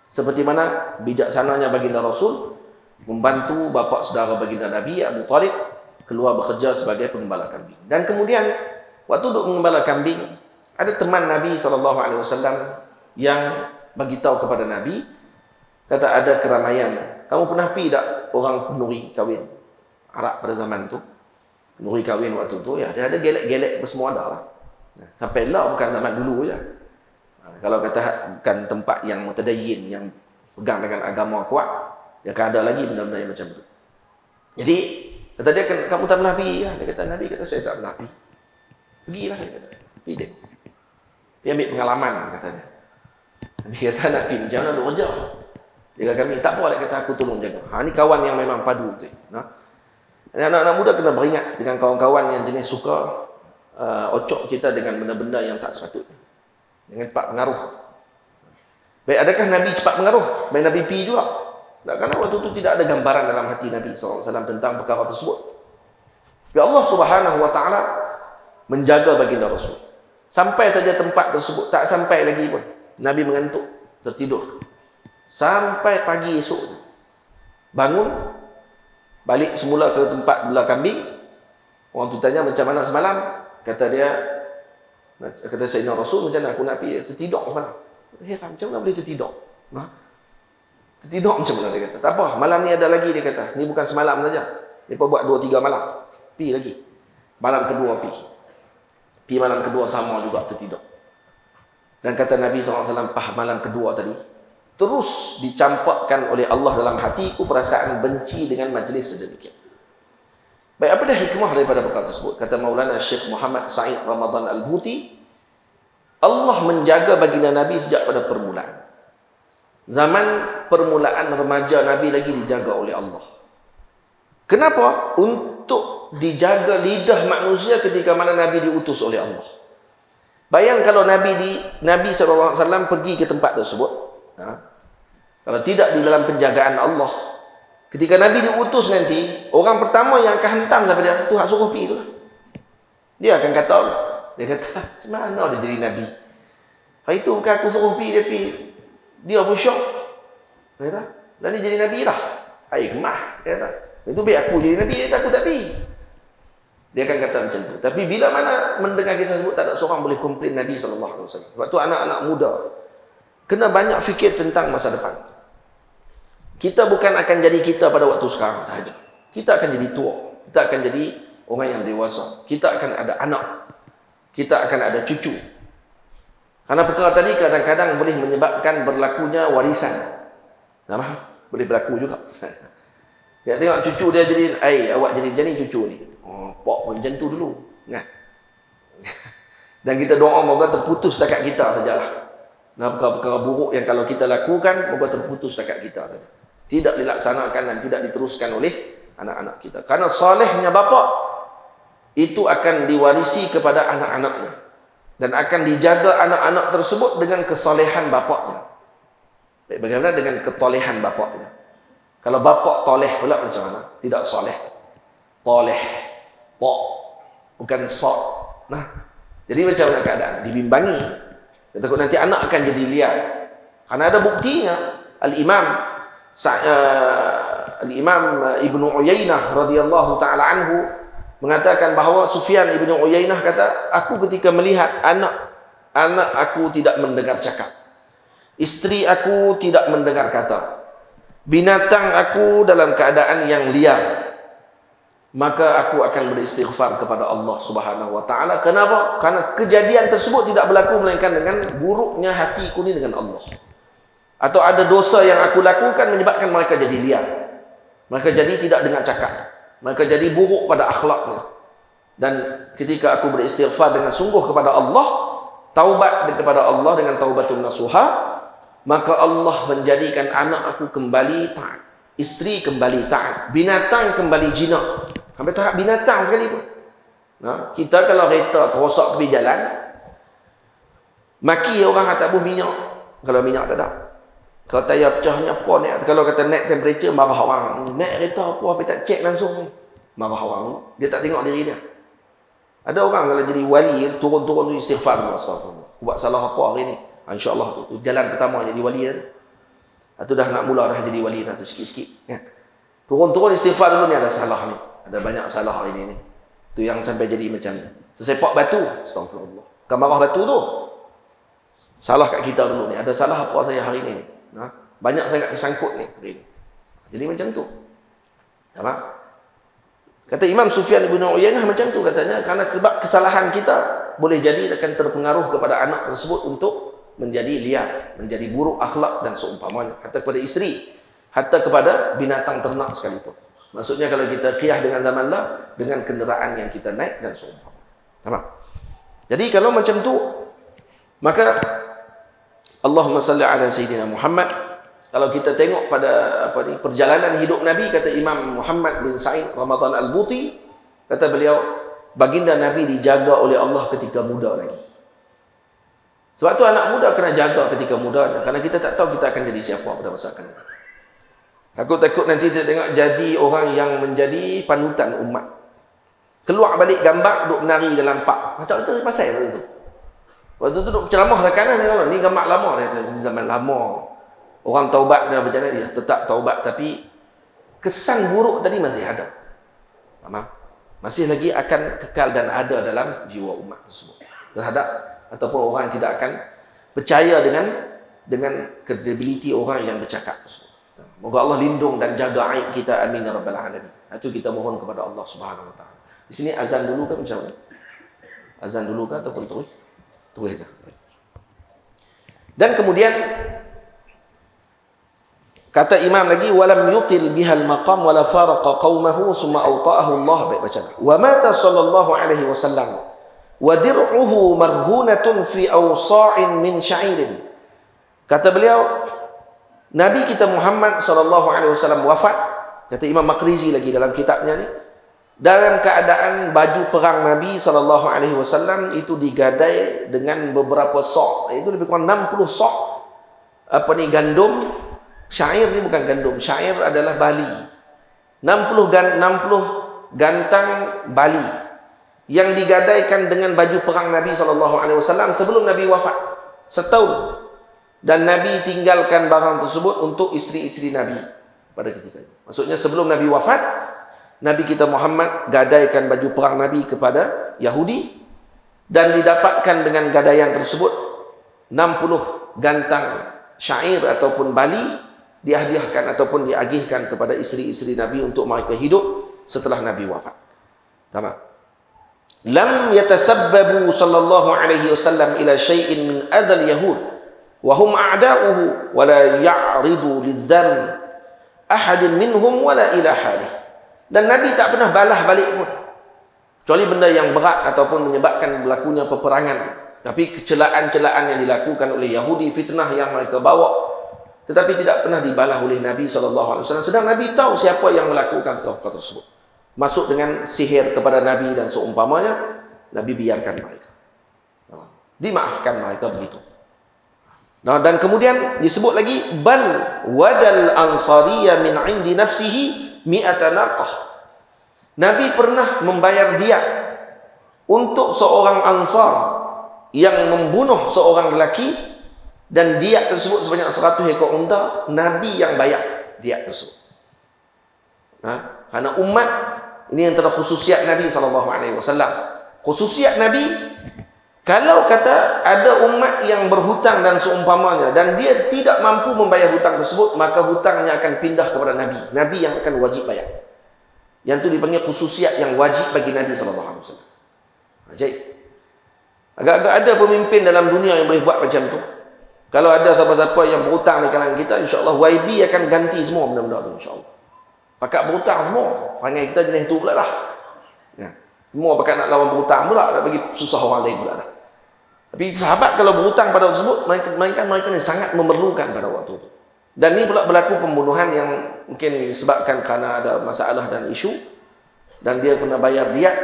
Seperti mana bijaksananya baginda Rasul membantu bapa saudara baginda Nabi Abu Talib keluar bekerja sebagai pengembala kambing. Dan kemudian waktu duduk mengembala kambing, ada teman Nabi SAW yang bagi tahu kepada Nabi, kata ada keramaian. Kamu pernah pergi tak orang penuri kahwin Arab pada zaman tu? Penuri kahwin waktu tu, ya, dia ada gelek-gelek semua ada lah. Sampai lah bukan zaman dulu je. Kalau kata bukan tempat yang mutadayyin, yang pegang dengan agama kuat, dia akan ada lagi benda-benda yang macam tu. Jadi kata dia, kamu tak pernah pergi kan? Dia kata, Nabi kata saya tak pernah pergi. Pergilah, dia kata. Pergi dia. Dia ambil pengalaman, katanya. Nabi kata, nak pergi macam mana, duk kerja. Dia kata kami, tak apa, dia kata aku tolong jaga. Ini kawan yang memang padu. Anak-anak muda kena beringat dengan kawan-kawan yang jenis suka ocok kita dengan benda-benda yang tak sepatutnya. Dengan cepat pengaruh. Baik, adakah Nabi cepat pengaruh? Baik, Nabi pergi juga. Kerana waktu itu tidak ada gambaran dalam hati Nabi SAW tentang perkara tersebut. Ya Allah Subhanahu Wa Taala menjaga baginda Rasul. Sampai saja tempat tersebut, tak sampai lagi pun Nabi mengantuk, tertidur. Sampai pagi esok. Bangun, balik semula ke tempat belah kambing. Orang tu tanya macam mana semalam. Kata dia, kata Sayyidina Rasul, macam mana aku nak pergi? Tertidur semalam. Macam mana boleh tertidur? Tertidur macam mana, dia kata. Tak apa, malam ni ada lagi, dia kata. Ni bukan semalam saja. Dia buat 2-3 malam. Pergi lagi. Malam kedua pi malam kedua sama juga tertidur. Dan kata Nabi SAW, malam kedua tadi terus dicampakkan oleh Allah dalam hatiku perasaan benci dengan majlis sedemikian. Baik, apa dah hikmah daripada perkara tersebut? Kata Maulana Syekh Muhammad Said Ramadan Al-Buti, Allah menjaga baginda Nabi sejak pada permulaan. Zaman permulaan remaja Nabi lagi dijaga oleh Allah. Kenapa? Untuk dijaga lidah manusia ketika mana Nabi diutus oleh Allah. Bayang kalau Nabi SAW pergi ke tempat tersebut, kalau tidak di dalam penjagaan Allah, ketika Nabi diutus nanti, orang pertama yang akan hentam kepada dia, tu hak suruh pergi tu. Dia akan kata, macam mana dia jadi Nabi? Hari tu bukan aku suruh pergi, dia pergi. Dia pun syok. Dia kata, dan dia jadi Nabi lah. Hai kemah. Dia kata, itu biar aku jadi Nabi, dia kata aku tak pergi. Dia akan kata macam tu. Tapi bila mana mendengar kisah tersebut, tak ada seorang boleh komplain Nabi SAW. Sebab tu anak-anak muda kena banyak fikir tentang masa depan. Kita bukan akan jadi kita pada waktu sekarang sahaja. Kita akan jadi tua. Kita akan jadi orang yang dewasa. Kita akan ada anak. Kita akan ada cucu. Karena perkara tadi kadang-kadang boleh menyebabkan berlakunya warisan. Tak faham? Boleh berlaku juga. Dia tengok cucu dia jadi, awak jadi macam ni cucu ni. Oh, pok pun macam tu dulu. Nah. Dan kita doa moga terputus dekat kita sajalah. Nah, perkara-perkara buruk yang kalau kita lakukan, moga terputus dekat kita saja. Tidak dilaksanakan dan tidak diteruskan oleh anak-anak kita. Karena solehnya bapa itu akan diwarisi kepada anak-anaknya. Dan akan dijaga anak-anak tersebut dengan kesolehan bapaknya. Bagaimana dengan ketolehan bapaknya? Kalau bapak toleh pula macam mana? Tidak soleh. Toleh. Pok. Bukan sok. Nah, jadi macam mana keadaan? Dibimbangi. Dia takut nanti anak akan jadi liar. Karena ada buktinya. Al-Imam Ibnu Uyainah radhiyallahu ta'ala anhu mengatakan bahawa Sufyan Ibnu Uyainah kata, aku ketika melihat anak aku tidak mendengar cakap, isteri aku tidak mendengar kata, binatang aku dalam keadaan yang liar, maka aku akan beristighfar kepada Allah Subhanahu wa taala. Kenapa? Karena kejadian tersebut tidak berlaku melainkan dengan buruknya hatiku ni dengan Allah. Atau ada dosa yang aku lakukan menyebabkan mereka jadi liar. Mereka jadi tidak dengar cakap. Mereka jadi buruk pada akhlaknya. Dan ketika aku beristighfar dengan sungguh kepada Allah, taubat kepada Allah dengan taubatun nasuha, maka Allah menjadikan anak aku kembali taat, isteri kembali taat, binatang kembali jinak. Sampai tahap binatang sekali pun. Nah, kita kalau kereta terosak tepi jalan, maki orang tak buh minyak. Kalau minyak tak ada. Kalau tayar pecah ni apa ni? Kalau kata naik temperature, marah orang. Naik kereta apa, tapi tak cek langsung ni. Marah orang. Dia tak tengok diri dia. Ada orang kalau jadi wali, turun-turun tu istighfar. Astagfirullah. Buat salah apa hari ni? InsyaAllah tu jalan pertama jadi wali tu. Atau dah nak mula dah jadi wali dah tu sikit-sikit. Ya. Turun-turun istighfar dulu ni ada salah ni. Ada banyak salah hari ni. Tu yang sampai jadi macam ni. Sesepak batu. Astagfirullah. Bukan marah batu tu. Salah kat kita dulu ni. Ada salah apa saya hari ni? Nah, banyak sangat tersangkut ni. Jadi macam tu. Apa? Kata Imam Sufyan Ibn Uyainah macam tu katanya, karena kesalahan kita boleh jadi akan terpengaruh kepada anak tersebut untuk menjadi liar, menjadi buruk akhlak dan seumpamanya. Hatta kepada isteri, hatta kepada binatang ternak sekalipun. Maksudnya kalau kita qiyah dengan zaman lah, dengan kenderaan yang kita naik dan seumpamanya. Tamam. Jadi kalau macam tu, maka Allahumma salli ala Sayyidina Muhammad. Kalau kita tengok pada perjalanan hidup Nabi, kata Imam Muhammad bin Said Ramadan Al-Buti, kata beliau, baginda Nabi dijaga oleh Allah ketika muda lagi. Sebab tu anak muda kena jaga ketika muda, karena kita tak tahu kita akan jadi siapa pada masa akan datang. Takut-takut nanti kita tengok jadi orang yang menjadi panutan umat. Keluar balik gambar duk menari dalam park. Macam tu pasal waktu tu. Waktu tu duk ceramah kat kanan, tengok ni gambar lama dia kata, ni zaman lama. Orang taubat dan macam mana dia tetap taubat, tapi kesan buruk tadi masih ada. Faham? Masih lagi akan kekal dan ada dalam jiwa umat tersebut. Terhadap ataupun orang yang tidak akan percaya dengan credibility orang yang bercakap tersebut. Moga Allah lindung dan jaga aib kita, amin ya rabbal alamin. Itu kita mohon kepada Allah Subhanahu wa taala. Di sini azan dulu kan macam mana? Azan dulu kan ataupun terus? Terus dah. Dan kemudian kata imam lagi, walam yuqil bihal maqam wala faraqa qaumahu summa awta'ahu Allah. Baik, baca. Wa mata sallallahu alaihi wasallam wa dir'uhu marhunatun fi awsa'in min sya'irin. Kata beliau, Nabi kita Muhammad sallallahu alaihi wasallam wafat, kata Imam Maqrizi lagi dalam kitabnya ni, dalam keadaan baju perang Nabi sallallahu alaihi wasallam itu digadai dengan beberapa sok, itu lebih kurang 60 sok gandum. Syair ni bukan gandum, syair adalah bali. 60 gantang bali yang digadaikan dengan baju perang Nabi sallallahu alaihi wasallam sebelum Nabi wafat setahun. Dan Nabi tinggalkan barang tersebut untuk isteri-isteri Nabi pada ketika itu. Maksudnya sebelum Nabi wafat, Nabi kita Muhammad gadaikan baju perang Nabi kepada Yahudi, dan didapatkan dengan gadaian tersebut 60 gantang syair ataupun bali dihadiahkan ataupun diagihkan kepada isteri-isteri Nabi untuk mereka hidup setelah Nabi wafat. Tamam. Lam yatasabbabu sallallahu alaihi wasallam ila syai'in min adzal yahud wa hum a'da'uhu wa la ya'ridu lidzam ahadin minhum wa la ila halih. Dan Nabi tak pernah balas balik pun, kecuali benda yang berat ataupun menyebabkan berlakunya peperangan. Tapi kecelaan-celaan yang dilakukan oleh Yahudi, fitnah yang mereka bawa, tetapi tidak pernah dibalas oleh Nabi SAW. Sedang Nabi tahu siapa yang melakukan perkara tersebut, masuk dengan sihir kepada Nabi dan seumpamanya, Nabi biarkan mereka, dimaafkan mereka begitu. Nah, dan kemudian disebut lagi, bal wadal ansariya min indi nafsihi mi'ata naqah. Nabi pernah membayar diat untuk seorang Ansar yang membunuh seorang lelaki, dan diat tersebut sebanyak 100 ekor unta. Nabi yang bayar diat tersebut. Karena umat ini antara khususiat Nabi SAW. Khususiat Nabi, kalau kata ada umat yang berhutang dan seumpamanya, dan dia tidak mampu membayar hutang tersebut, maka hutangnya akan pindah kepada Nabi. Nabi yang akan wajib bayar. Yang itu dipanggil khususiat yang wajib bagi Nabi SAW. Ajaib. Agak-agak ada pemimpin dalam dunia yang boleh buat macam tu. Kalau ada siapa-siapa yang berhutang di kalangan kita, insyaAllah YB akan ganti semua benda-benda tu, insyaAllah. Pakat berhutang semua. Panggil kita jenis tu pula lah. Ya. Semua pakat nak lawan berhutang pula, nak bagi susah orang lain pula lah. Tapi sahabat kalau berhutang pada tersebut, mereka ni sangat memerlukan pada waktu itu. Dan ini pula berlaku pembunuhan yang mungkin disebabkan kerana ada masalah dan isu, dan dia kena bayar diat,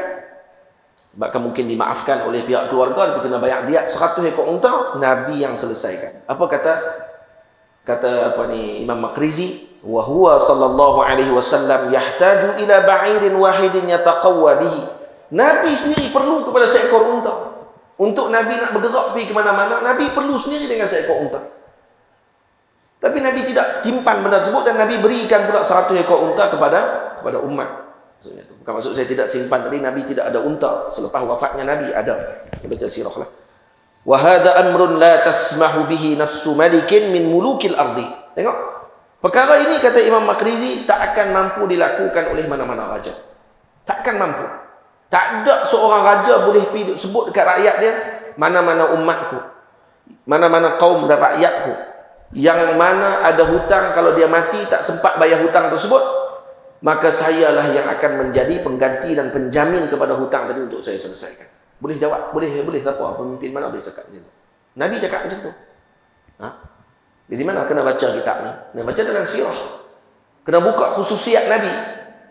bahkan mungkin dimaafkan oleh pihak keluarga, dia kena bayar diat 100 ekor unta. Nabi yang selesaikan. Apa kata Imam Maqrizi, wa huwa sallallahu alaihi wasallam yahtaju ila ba'irin wahidin yataqawwa bihi. Nabi sendiri perlu kepada seekor unta. Untuk Nabi nak bergerak pergi ke mana-mana, Nabi perlu sendiri dengan seekor unta. Tapi Nabi tidak timpan benda tersebut, dan Nabi berikan pula 100 ekor unta kepada umat. Maksudnya itu. Bukan maksud saya tidak simpan tadi, Nabi tidak ada unta. Selepas wafatnya Nabi ada. Baca sirah lah. Wa hadha amrun la tasmahu bihi nafsu malikin min mulukil ardi. Tengok. Perkara ini, kata Imam Maqrizi, tak akan mampu dilakukan oleh mana-mana raja. Takkan mampu. Tak ada seorang raja boleh pergi sebut dekat rakyat dia, mana-mana umatku, mana-mana kaum dan rakyatku, yang mana ada hutang, kalau dia mati tak sempat bayar hutang tersebut, maka sayalah yang akan menjadi pengganti dan penjamin kepada hutang tadi untuk saya selesaikan. Boleh jawab? Boleh siapa? Pemimpin mana boleh cakap macam tu? Nabi cakap macam tu. Jadi mana kena baca kitab ni? Kena baca dalam sirah. Kena buka khususiat Nabi.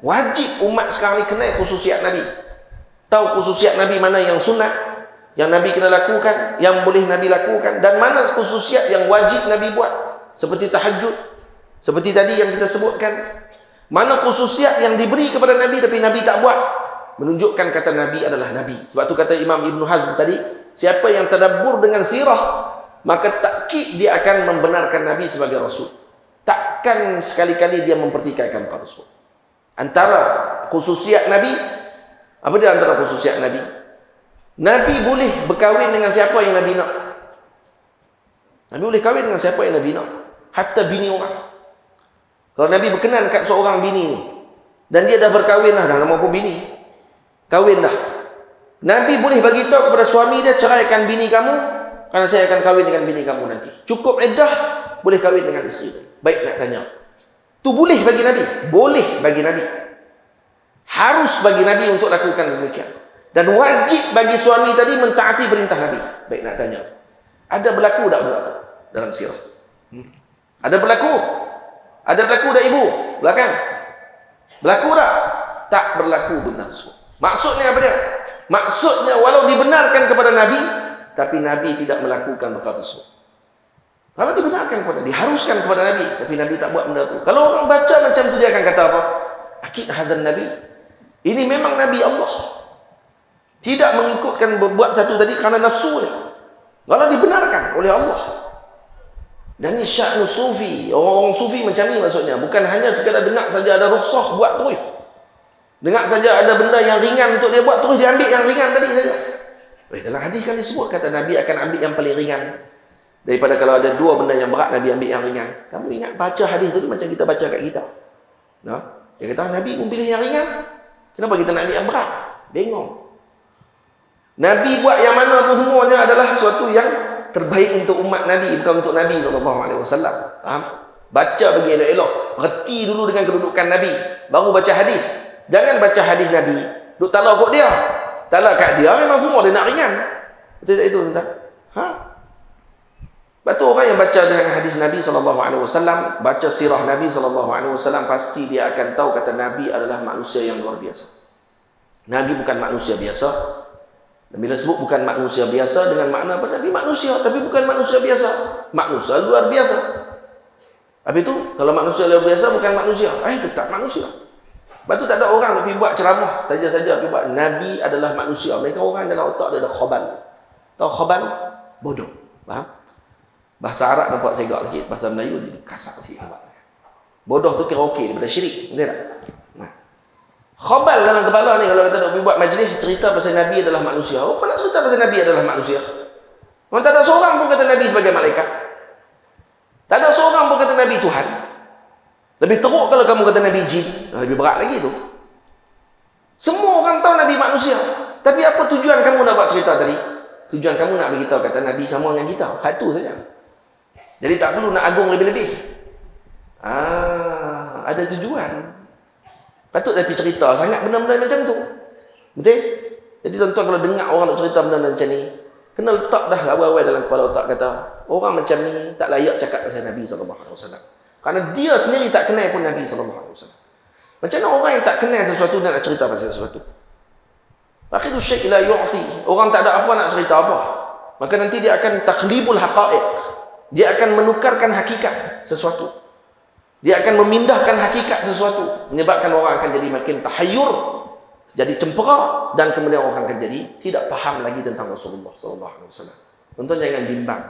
Wajib umat sekarang ni kenal khususiat Nabi. Tahu khususiat Nabi mana yang sunat, yang Nabi kena lakukan, yang boleh Nabi lakukan, dan mana khususiat yang wajib Nabi buat, seperti tahajud, seperti tadi yang kita sebutkan. Mana khususiat yang diberi kepada Nabi tapi Nabi tak buat, menunjukkan kata Nabi adalah Nabi. Sebab tu kata Imam Ibn Hazm tadi, siapa yang tadabbur dengan sirah, maka takkid dia akan membenarkan Nabi sebagai Rasul. Takkan sekali-kali dia mempertikaikan perkara tersebut. Antara khususiat Nabi, apa dia antara khususiat Nabi? Nabi boleh berkahwin dengan siapa yang Nabi nak. Nabi boleh kahwin dengan siapa yang Nabi nak. Hatta bini orang. Kalau Nabi berkenan kat seorang bini ni, dan dia dah berkahwin dah lama pun bini, Kahwin dah. Nabi boleh bagi tahu kepada suami dia, ceraikan bini kamu, kerana saya akan kahwin dengan bini kamu nanti. Cukup iddah, boleh kahwin dengan isteri. Baik, nak tanya. Tu boleh bagi Nabi? Boleh bagi Nabi. Harus bagi Nabi untuk lakukan demikian. Dan wajib bagi suami tadi mentaati perintah Nabi. Baik, nak tanya. Ada berlaku tak pula tu dalam sirah? Ada berlaku? Ada berlaku tak ibu? Belakang. Berlaku tak? Tak berlaku benar tersebut. Maksudnya apa dia? Maksudnya walau dibenarkan kepada Nabi, tapi Nabi tidak melakukan perkara tersebut. Kalau dibenarkan kepada, diharuskan kepada Nabi, tapi Nabi tak buat benda itu. Kalau orang baca macam tu, dia akan kata apa? Akid hadzal Nabi. Ini memang Nabi Allah. Tidak mengikutkan berbuat satu tadi kerana nafsu dia. Kalau dibenarkan oleh Allah. Dan ini sya'nu sufi. Orang-orang sufi macam ni maksudnya. Bukan hanya sekadar dengar saja ada rukhsah, buat terus. Dengar saja ada benda yang ringan untuk dia buat, terus dia ambil yang ringan tadi saja. Dalam hadis kan disebut, kata Nabi akan ambil yang paling ringan. Daripada kalau ada dua benda yang berat, Nabi ambil yang ringan. Kamu ingat baca hadis tu macam kita baca kat kita. Nah, dia kata Nabi pun pilih yang ringan. Kenapa kita nak ambil yang berat? Bengong. Nabi buat yang mana pun semuanya adalah sesuatu yang terbaik untuk umat Nabi, bukan untuk Nabi SAW. Faham? Baca bagi elok-elok. Reti dulu dengan kedudukan Nabi, baru baca hadis. Jangan baca hadis Nabi duk talak kat dia. Talak kat dia memang semua dia nak ringan. Betul tak itu, tuan-tuan? Ha? Betul, orang yang baca dengan hadis Nabi SAW, baca sirah Nabi SAW, pasti dia akan tahu kata Nabi adalah manusia yang luar biasa. Nabi bukan manusia biasa. Dan bila sebut bukan manusia biasa, dengan makna apa? Nabi manusia, tapi bukan manusia biasa. Manusia luar biasa. Habis itu, kalau manusia luar biasa bukan manusia, tetap manusia. Lepas tu tak ada orang nak pergi buat ceramah saja-saja pergi buat Nabi adalah manusia. Mereka orang dalam otak dia ada khobal. Tahu khobal? Bodoh. Faham? Bahasa Arab nampak segak sikit, bahasa Melayu dia kasar sikit. Bodoh tu kira okey daripada syirik. Betul tak? Khobal dalam kepala ni kalau kita nak pergi buat majlis cerita pasal Nabi adalah manusia. Apa nak cerita pasal Nabi adalah manusia? Orang tak ada seorang pun kata Nabi sebagai malaikat. Tak ada seorang pun kata Nabi Tuhan. Lebih teruk kalau kamu kata Nabi jin. Lebih berat lagi tu. Semua orang tahu Nabi manusia. Tapi apa tujuan kamu nak buat cerita tadi? Tujuan kamu nak beritahu kata Nabi sama dengan kita. Hal tu saja. Jadi tak perlu nak agung lebih-lebih. Ada tujuan. Patut dah pergi cerita sangat benda-benda macam tu. Betul? Jadi tuan-tuan kalau dengar orang nak cerita benda macam ni, kena letak dah awal-awal dalam kepala otak kata, orang macam ni tak layak cakap pasal Nabi SAW. Kerana dia sendiri tak kenal pun Nabi SAW. Macam mana orang yang tak kenal sesuatu nak cerita pasal sesuatu? Akhiru syai' la yu'ti. Orang tak ada apa nak cerita apa. Maka nanti dia akan takhlibul haqa'iq. Dia akan menukarkan hakikat sesuatu. Dia akan memindahkan hakikat sesuatu. Menyebabkan orang akan jadi makin tahayyur, jadi cempera, dan kemudian orang akan jadi tidak faham lagi tentang Rasulullah SAW. Tuan-tuan jangan bimbang.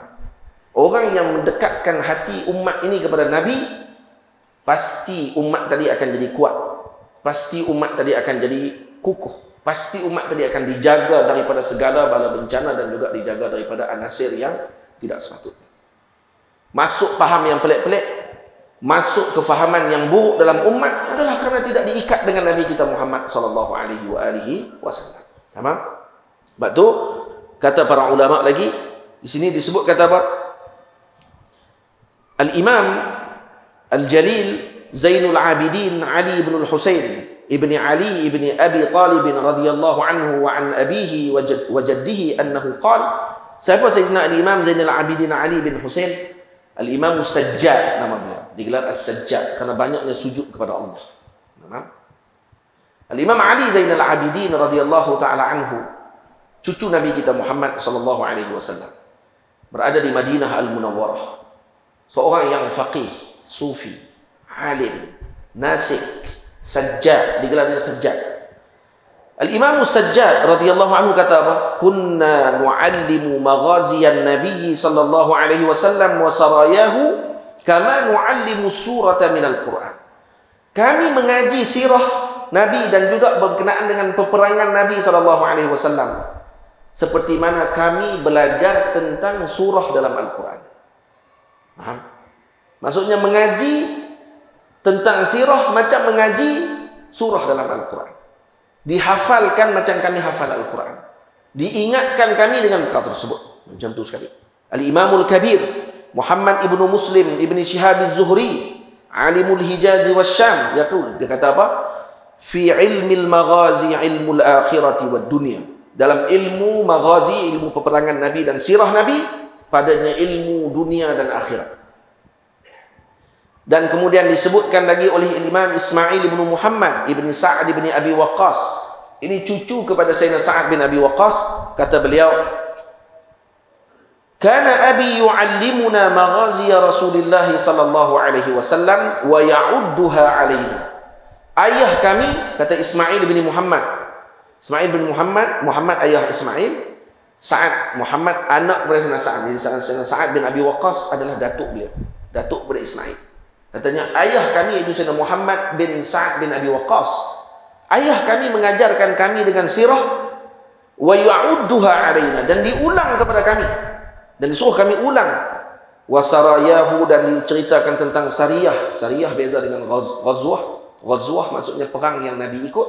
Orang yang mendekatkan hati umat ini kepada Nabi, pasti umat tadi akan jadi kuat. Pasti umat tadi akan jadi kukuh. Pasti umat tadi akan dijaga daripada segala bala bencana dan juga dijaga daripada anasir yang tidak sepatutnya. Masuk faham yang pelik-pelik, masuk kefahaman yang buruk dalam umat adalah kerana tidak diikat dengan Nabi kita Muhammad SAW. Tamam? Sebab tu kata para ulama lagi di sini disebut kata apa? Al-Imam Al-Jalil Zainul Abidin Ali ibn al-Husain ibni Ali ibni Abi Talib radhiyallahu anhu wa an abihi wa jaddihi annahu qala. Siapa Sayyidina Al-Imam Zainul Abidin Ali bin Husain? Al-Imam As-Sajjad nama beliau. Digelar As-Sajjad kerana banyaknya sujud kepada Allah. Al-Imam Ali Zainal Abidin radhiyallahu taala anhu, cucu Nabi kita Muhammad sallallahu alaihi wasallam, berada di Madinah Al-Munawwarah. Seorang yang faqih, sufi, alim, nasik, sajjad, digelar dia Sajjad. Al-Imam As-Sajjad radhiyallahu anhu kata apa? Kunna nu'allimu maghaziyan Nabi sallallahu alaihi wasallam wa sarayahu kama nu'allimu surata minal Quran. Kami mengaji sirah Nabi dan juga berkenaan dengan peperangan Nabi sallallahu alaihi wasallam seperti mana kami belajar tentang surah dalam Al-Quran. Faham? Maksudnya mengaji tentang sirah macam mengaji surah dalam Al-Quran. Dihafalkan macam kami hafal Al-Quran. Diingatkan kami dengan perkara tersebut. Macam tu sekali. Al-Imamul Kabir Muhammad ibnu Muslim ibn Shihab az-Zuhri alimul Hijaz wa Syam yaqul, dia kata apa? Fi ilmil maghazi ilmul akhirati wad dunya. Dalam ilmu maghazi, ilmu peperangan Nabi dan sirah Nabi, padanya ilmu dunia dan akhirat. Dan kemudian disebutkan lagi oleh Imam Ismail ibn Muhammad ibn Sa'ad ibn Abi Waqqas. Ini cucu kepada Sayyidina Sa'ad bin Abi Waqqas. Kata beliau, kana abi yu'allimuna maghaziya Rasulullah sallallahu alaihi wasallam wa ya'udduha alaina. Ayah kami, kata Ismail bin Muhammad. Ismail bin Muhammad, Muhammad ayah Ismail, Sa'ad Muhammad anak kepada Sayyidina Sa'ad. Jadi Sayyidina Sa'ad bin Abi Waqqas adalah datuk beliau, datuk kepada Ismail. Katanya ayah kami itu Sayyidina Muhammad bin Sa'ad bin Abi Waqqas. Ayah kami mengajarkan kami dengan sirah wa ya'udduha alaina, dan diulang kepada kami. Dan disuruh kami ulang. Wasarayahu, dan diceritakan tentang sariyah. Sariyah beza dengan ghazwah. Ghazwah maksudnya perang yang Nabi ikut.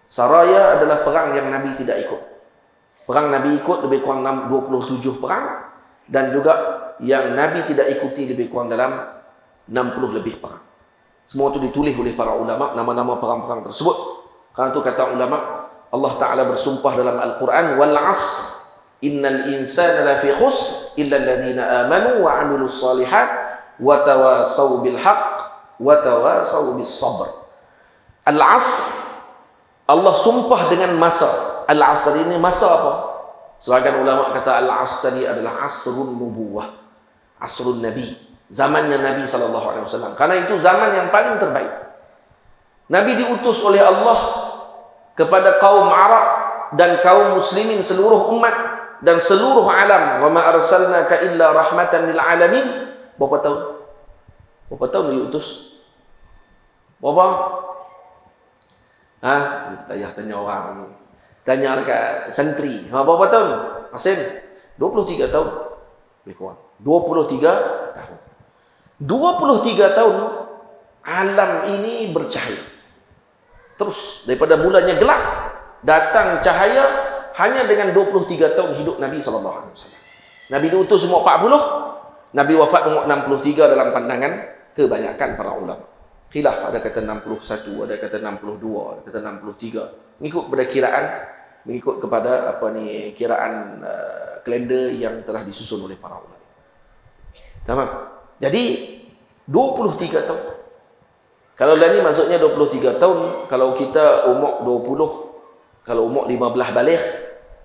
Saraya adalah perang yang Nabi tidak ikut. Perang Nabi ikut lebih kurang 27 perang. Dan juga yang Nabi tidak ikuti lebih kurang dalam 60 lebih perang. Semua itu ditulis oleh para ulama, nama-nama perang-perang tersebut. Karena itu kata ulama, Allah Ta'ala bersumpah dalam Al-Quran, wal 'asr innal insana lafi khusr illa alladhina amanu wa 'amilus shalihat wa tawasaw bil haqq wa tawasaw bis sabr. Al-'asr, Allah sumpah dengan masa. Al-'asr ini masa apa? Sebagian ulama kata al-'asr tadi adalah asrun nubuwah, asrun nabi, zamannya Nabi sallallahu alaihi wasallam. Karena itu zaman yang paling terbaik. Nabi diutus oleh Allah kepada kaum Arab dan kaum muslimin seluruh umat dan seluruh alam. Wa ma arsalnaka illa rahmatan lil alamin. Berapa tahun? Berapa tahun diutus? Berapa? Tak payah tanya orang. Tanya dekat santri. Berapa tahun? Asim? 23 tahun. Lebih kurang. 23 tahun. 23 tahun alam ini bercahaya. Terus daripada bulannya gelap datang cahaya. Hanya dengan 23 tahun hidup Nabi SAW. Nabi diutus umur 40, Nabi wafat umur 63 dalam pandangan kebanyakan para ulama. Khilaf, ada kata 61, ada kata 62, ada kata 63. Mengikut kepada kiraan, mengikut kepada kiraan kalender yang telah disusun oleh para ulama. Tamam. Jadi 23 tahun. Kalau dah ni maksudnya 23 tahun, kalau kita umur 20, kalau umur 15 balik,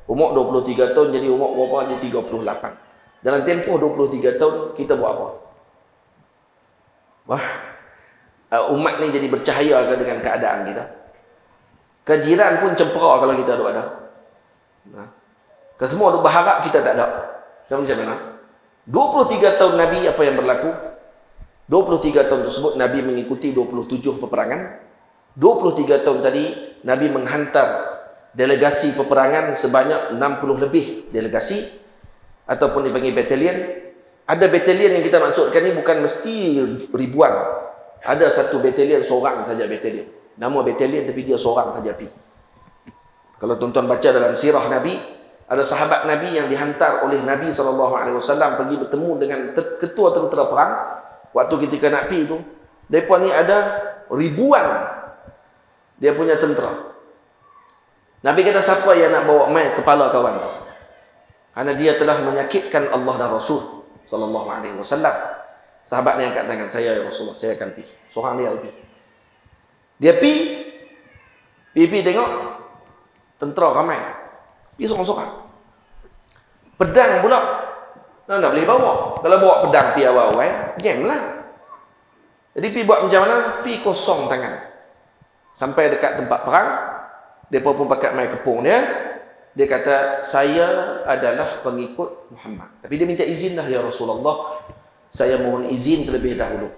umur 23 tahun jadi umur berapa? Jadi 38. Dalam tempoh 23 tahun, kita buat apa? Wah, umat ni jadi bercahaya ke dengan keadaan kita? Kejiran pun cempera kalau kita ada. Kalau semua ada berharap, kita tak ada. Macam mana? 23 tahun Nabi, apa yang berlaku? 23 tahun tersebut, Nabi mengikuti 27 peperangan. 23 tahun tadi, Nabi menghantar delegasi peperangan sebanyak 60 lebih delegasi ataupun dipanggil batalion. Ada batalion yang kita maksudkan ni bukan mesti ribuan. Ada satu batalion seorang saja batalion. Nama batalion tapi dia seorang saja pergi. Kalau tuan-tuan baca dalam sirah Nabi, ada sahabat Nabi yang dihantar oleh Nabi SAW pergi bertemu dengan ketua tentera perang. Waktu ketika nak pergi tu, mereka ni ada ribuan dia punya tentera. Nabi kata, siapa yang nak bawa mai kepala kawan tu? Kerana dia telah menyakitkan Allah dan Rasul sallallahu alaihi wasallam. Sahabat ni angkat tangan, saya ya Rasulullah, saya akan pergi. Seorang dia pergi. Dia pergi tengok tentera ramai. Pergi seorang-seorang. Pedang pula nak boleh bawa. Kalau bawa pedang pergi awal-awal, genglah. Jadi pergi buat macam mana? Pergi kosong tangan. Sampai dekat tempat perang, mereka pun pakai mai kepung dia. Dia kata, saya adalah pengikut Muhammad. Tapi dia minta izin dah, ya Rasulullah, saya mohon izin terlebih dahulu.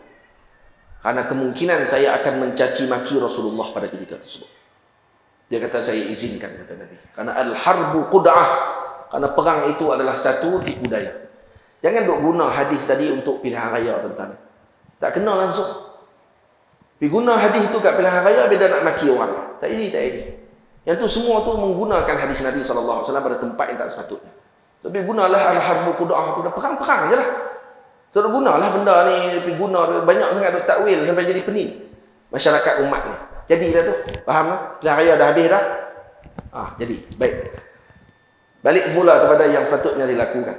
Karena kemungkinan saya akan mencaci maki Rasulullah pada ketika tersebut. Dia kata, saya izinkan, kata Nabi. Karena al-harbu qud'ah. Karena perang itu adalah satu tipu daya. Jangan duk guna hadis tadi untuk pilihan raya, tuan-tuan. Tak kena langsung. Pergi guna hadis itu kat pilihan raya bila nak maki orang. Tak ini, tak ini. Yang tu semua tu menggunakan hadis Nabi SAW pada tempat yang tak sepatutnya. Tapi gunalah al-harbu qud'ah tu, dah perang-perang je lah. So, gunalah benda ni, tapi guna banyak sangat duk takwil sampai jadi pening masyarakat umat ni. Jadilah tu, faham tak? Pilihan raya dah habis dah. Jadi, baik. Balik mula kepada yang patutnya dilakukan.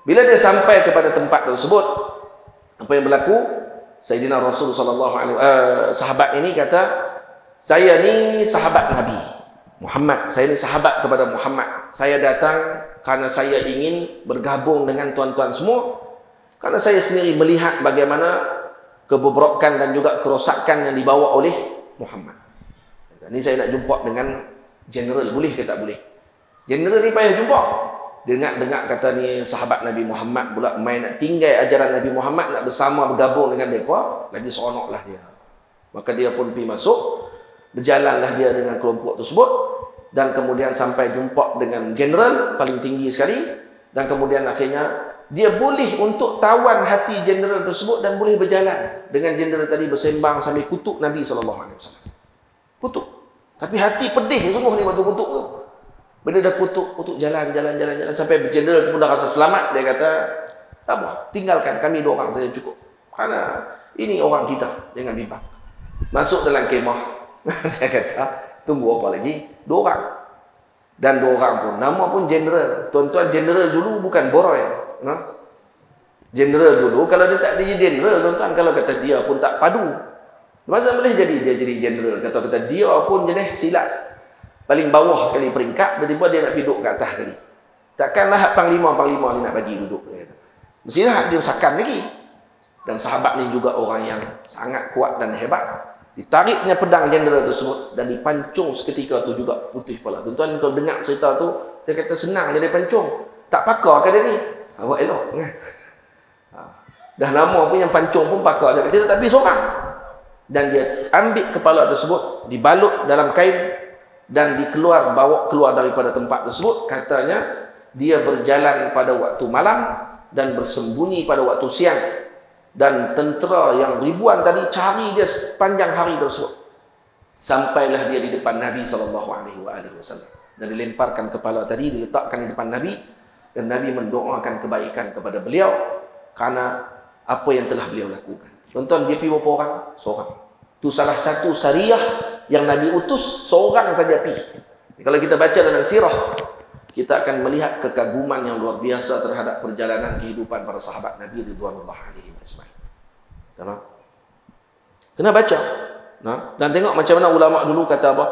Bila dia sampai kepada tempat tersebut, apa yang berlaku? Sayyidina Rasul sahabat ini kata, saya ni sahabat Nabi Muhammad, saya ni sahabat kepada Muhammad. Saya datang karena saya ingin bergabung dengan tuan-tuan semua, karena saya sendiri melihat bagaimana kebobrokan dan juga kerosakan yang dibawa oleh Muhammad. Ini saya nak jumpa dengan general, boleh ke tak boleh? General ni payah jumpa. Dengar kata ni sahabat Nabi Muhammad pula main nak tinggal ajaran Nabi Muhammad, nak bersama bergabung dengan mereka, lagi seronoklah dia. Maka dia pun pergi masuk, berjalanlah dia dengan kelompok tersebut, dan kemudian sampai jumpa dengan general paling tinggi sekali, dan kemudian akhirnya dia boleh untuk tawan hati general tersebut dan boleh berjalan dengan general tadi, bersembang sambil kutuk Nabi SAW. Kutuk. Tapi hati pedih sungguh ni waktu kutuk tu. Bila dah kutuk jalan sampai general tu pun dah rasa selamat, dia kata, tak apa, tinggalkan kami dua orang saja cukup. Karena ini orang kita, jangan bimbang. Masuk dalam kemah. Dia kata, tunggu apa lagi? 2 orang. Dan 2 orang pun, nama pun general. Tuan-tuan, general dulu bukan boroi. General dulu, kalau dia tak jadi general, tuan-tuan, kalau kata dia pun tak padu, masa boleh jadi dia jadi general? Kata dia pun jenis silat paling bawah kali peringkat, tiba-tiba dia nak duduk ke atas kali. Takkanlah panglima ni nak bagi duduk. Mestilah dia sakan lagi. Dan sahabat ni juga orang yang sangat kuat dan hebat. Ditariknya pedang jenderal tersebut dan dipancung seketika tu juga putih kepala. Tuan-tuan kalau dengar cerita tu, saya kata senang dia pancung. Tak pakar ke dia ni? Awak elok kan? Dah lama pun yang pancung pun pakar. Dia kata tak pergi seorang. Dan dia ambil kepala tersebut, dibalut dalam kain, dan bawa keluar daripada tempat tersebut. Katanya dia berjalan pada waktu malam dan bersembunyi pada waktu siang, dan tentera yang ribuan tadi cari dia sepanjang hari tersebut. Sampailah dia di depan Nabi SAW, dan dilemparkan kepala tadi, diletakkan di depan Nabi, dan Nabi mendoakan kebaikan kepada beliau karena apa yang telah beliau lakukan. Tuan-tuan, dia pergi berapa orang? Seorang. Itu salah satu syariah yang Nabi utus, seorang saja pergi. Kalau kita baca dalam sirah, kita akan melihat kekaguman yang luar biasa terhadap perjalanan kehidupan para sahabat Nabi ridwanullah alaihim ajmain. Tamam? Kena baca. Dan tengok macam mana ulama dulu kata apa?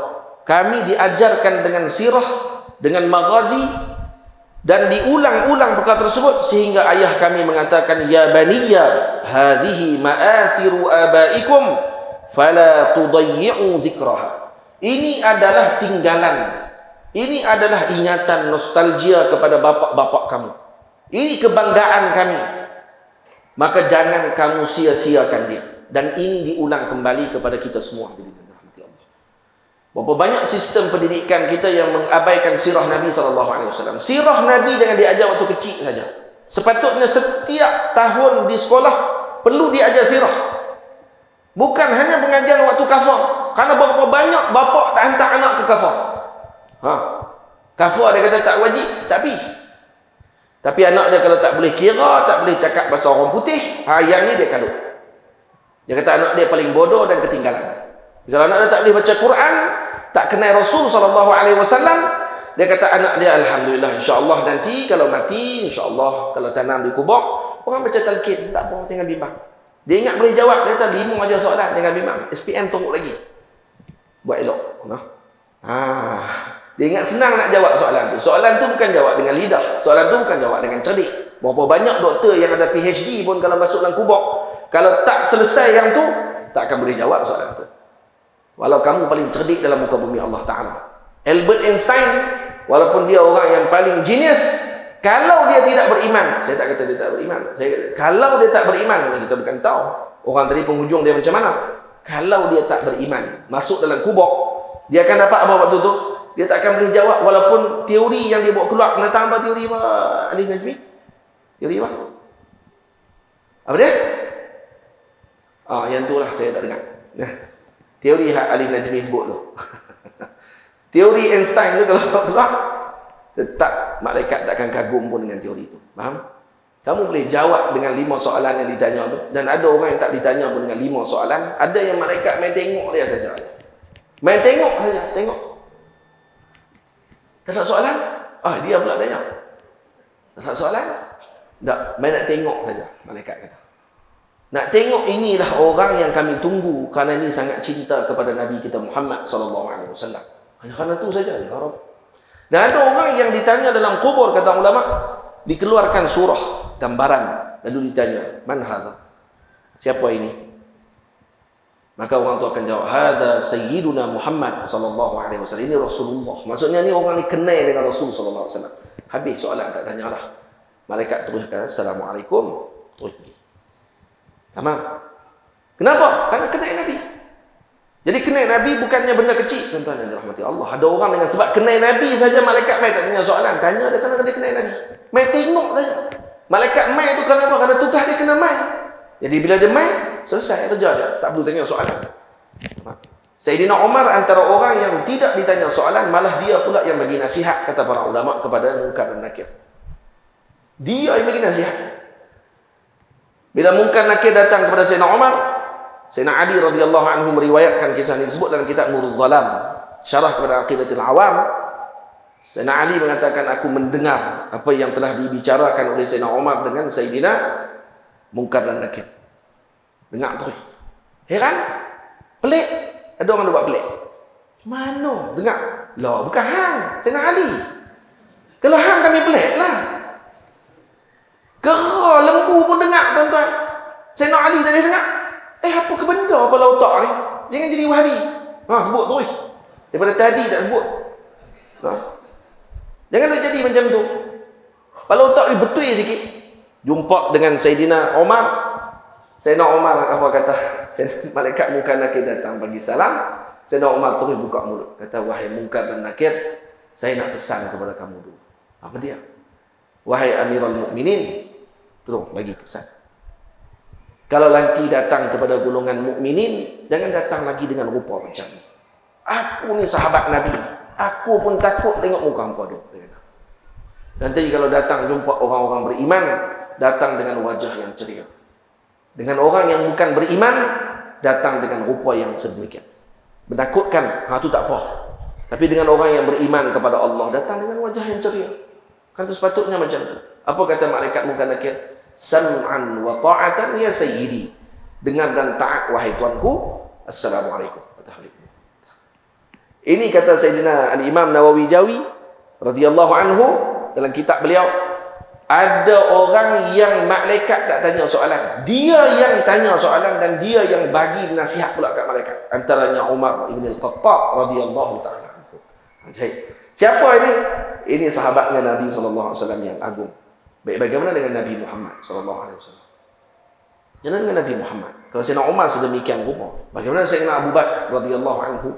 Kami diajarkan dengan sirah, dengan maghazi, dan diulang-ulang perkara tersebut sehingga ayah kami mengatakan, ya baniya hadhihi ma'athiru abaikum fala tudayyi'u dzikraha. Ini adalah tinggalan, ini adalah ingatan, nostalgia kepada bapak-bapak kamu, ini kebanggaan kami, maka jangan kamu sia-siakan dia. Dan ini diulang kembali kepada kita semua. Berapa banyak sistem pendidikan kita yang mengabaikan sirah Nabi SAW. Sirah Nabi jangan diajar waktu kecil saja. Sepatutnya setiap tahun di sekolah perlu diajar sirah. Bukan hanya pengajian waktu kafar. Karena berapa banyak bapa tak hantar anak ke kafar. Kafar dia kata tak wajib, tak pergi. Tapi anak dia kalau tak boleh kira, tak boleh cakap bahasa orang putih, yang ni dia kalut. Dia kata anak dia paling bodoh dan ketinggalan. Kalau anak dia tak boleh baca Quran, tak kenal Rasul SAW, dia kata anak dia, alhamdulillah, insya-Allah nanti kalau mati, insya-Allah kalau tanam di kubur, orang baca talqin, tak apa, jangan bimbang. Dia ingat boleh jawab, dia kata 5 aja soalan, jangan bimbang. SPM teruk lagi. Buat elok. Dia ingat senang nak jawab soalan tu. Soalan tu bukan jawab dengan lidah. Soalan tu bukan jawab dengan cerdik. Berapa banyak doktor yang ada PhD pun kalau masuk dalam kubur, kalau tak selesai yang tu, tak akan boleh jawab soalan tu. Walau kamu paling cerdik dalam muka bumi Allah Ta'ala. Albert Einstein, walaupun dia orang yang paling genius, kalau dia tidak beriman, saya tak kata dia tak beriman, saya kata, kalau dia tak beriman, kita bukan tahu orang tadi penghujung dia macam mana. Kalau dia tak beriman, masuk dalam kubur, dia akan dapat apa waktu tu? Dia tak akan boleh jawab, walaupun teori yang dia bawa keluar. Menentang apa teori apa, Alif Najmi? Teori apa? Apa dia? Yang tu lah, saya tak dengar. Teori Alif Najmi sebut tu. Teori Einstein tu kalau keluar, tetap malaikat takkan kagum pun dengan teori itu. Faham? Kamu boleh jawab dengan 5 soalan yang ditanya tu. Dan ada orang yang tak ditanya pun dengan 5 soalan. Ada yang malaikat main tengok dia saja. Main tengok saja. Tengok. Tak ada soalan? Dia pula tanya. Tak ada soalan? Tak. Main nak tengok saja. Malaikat kata. Nak tengok inilah orang yang kami tunggu. Kerana ini sangat cinta kepada Nabi kita Muhammad SAW. Hanya kerana itu saja. Ya Rabb. Dan ada orang yang ditanya dalam kubur, kata ulama, dikeluarkan surah, gambaran, lalu ditanya, man hadha? Siapa ini? Maka orang tu akan jawab, hadha sayyiduna Muhammad sallallahu alaihi wasallam. Ini Rasulullah. Maksudnya ni orang ni kenal dengan Rasul sallallahu alaihi wasallam. Habis soalan, tak tanyalah. Malaikat terus kata, assalamualaikum. Terus pergi. Tamam. Kenapa? Kerana kenal Nabi. Jadi kenal Nabi bukannya benda kecil, tuan-tuan yang dirahmati Allah. Ada orang dengan sebab kenal Nabi saja malaikat mai tak tanya soalan. Tanya dia kerana dia kenal Nabi. Mai tengok saja. Malaikat mai tu kerana apa? Kerana tugas dia kena mai. Jadi bila dia mai, selesai kerja dia. Tak perlu tanya soalan. Sayyidina Umar antara orang yang tidak ditanya soalan, malah dia pula yang bagi nasihat, kata para ulama, kepada Munkar dan Nakir. Dia yang bagi nasihat. Bila Munkar Nakir datang kepada Sayyidina Umar, Sayyidina Ali radhiyallahu anhu meriwayatkan kisah ini, disebut dalam kitab Nurul Zalam, syarah kepada Aqidatul Awam. Sayyidina Ali mengatakan, aku mendengar apa yang telah dibicarakan oleh Sayyidina Umar dengan Sayyidina Munkar dan Nakir. Dengar terus. Heran? Pelik? Ada orang buat pelik. Mana? Dengar. Lah, bukan hang, Sayyidina Ali. Kalau hang kami pelik lah. Gerah lembu pun dengar, tuan-tuan. Sayyidina Ali tadi dengar. Apa ke benda kepala otak ni? Jangan jadi Wahabi. Sebut terus. Daripada tadi tak sebut. Jangan nak jadi macam tu. Kepala otak ni betul sikit. Jumpa dengan Sayyidina Umar. Sayyidina Umar apa kata? Malaikat Munkar Nakir datang bagi salam. Sayyidina Umar terus buka mulut. Kata, wahai Munkar dan Nakir, saya nak pesan kepada kamu dulu. Apa dia? Wahai Amirul Mukminin, terus bagi pesan. Kalau nanti datang kepada golongan mukminin, jangan datang lagi dengan rupa macam ni. Aku ni sahabat Nabi. Aku pun takut tengok muka hampa tu. Nanti kalau datang jumpa orang-orang beriman, datang dengan wajah yang ceria. Dengan orang yang bukan beriman, datang dengan rupa yang sedemikian. Menakutkan, tu tak apa. Tapi dengan orang yang beriman kepada Allah, datang dengan wajah yang ceria. Kan tu sepatutnya macam tu. Apa kata malaikat Munkar Nakir? Sam'an wa ta'atan ya sayyidi. Dengar dan taat wahai tuanku. Assalamualaikum. Ini kata Sayyidina Al-Imam Nawawi Jawi radhiyallahu anhu dalam kitab beliau, ada orang yang malaikat tak tanya soalan. Dia yang tanya soalan dan dia yang bagi nasihat pula kat malaikat. Antaranya Umar Ibn Al-Khattab radhiyallahu ta'ala anhu. Siapa ini? Ini sahabatnya Nabi SAW yang agung. Baik, bagaimana dengan Nabi Muhammad SAW? Jangan dengan Nabi Muhammad. Kalau Sayyidina Umar sedemikian rupa, bagaimana Sayyidina Abu Bakar radhiyallahu anhu?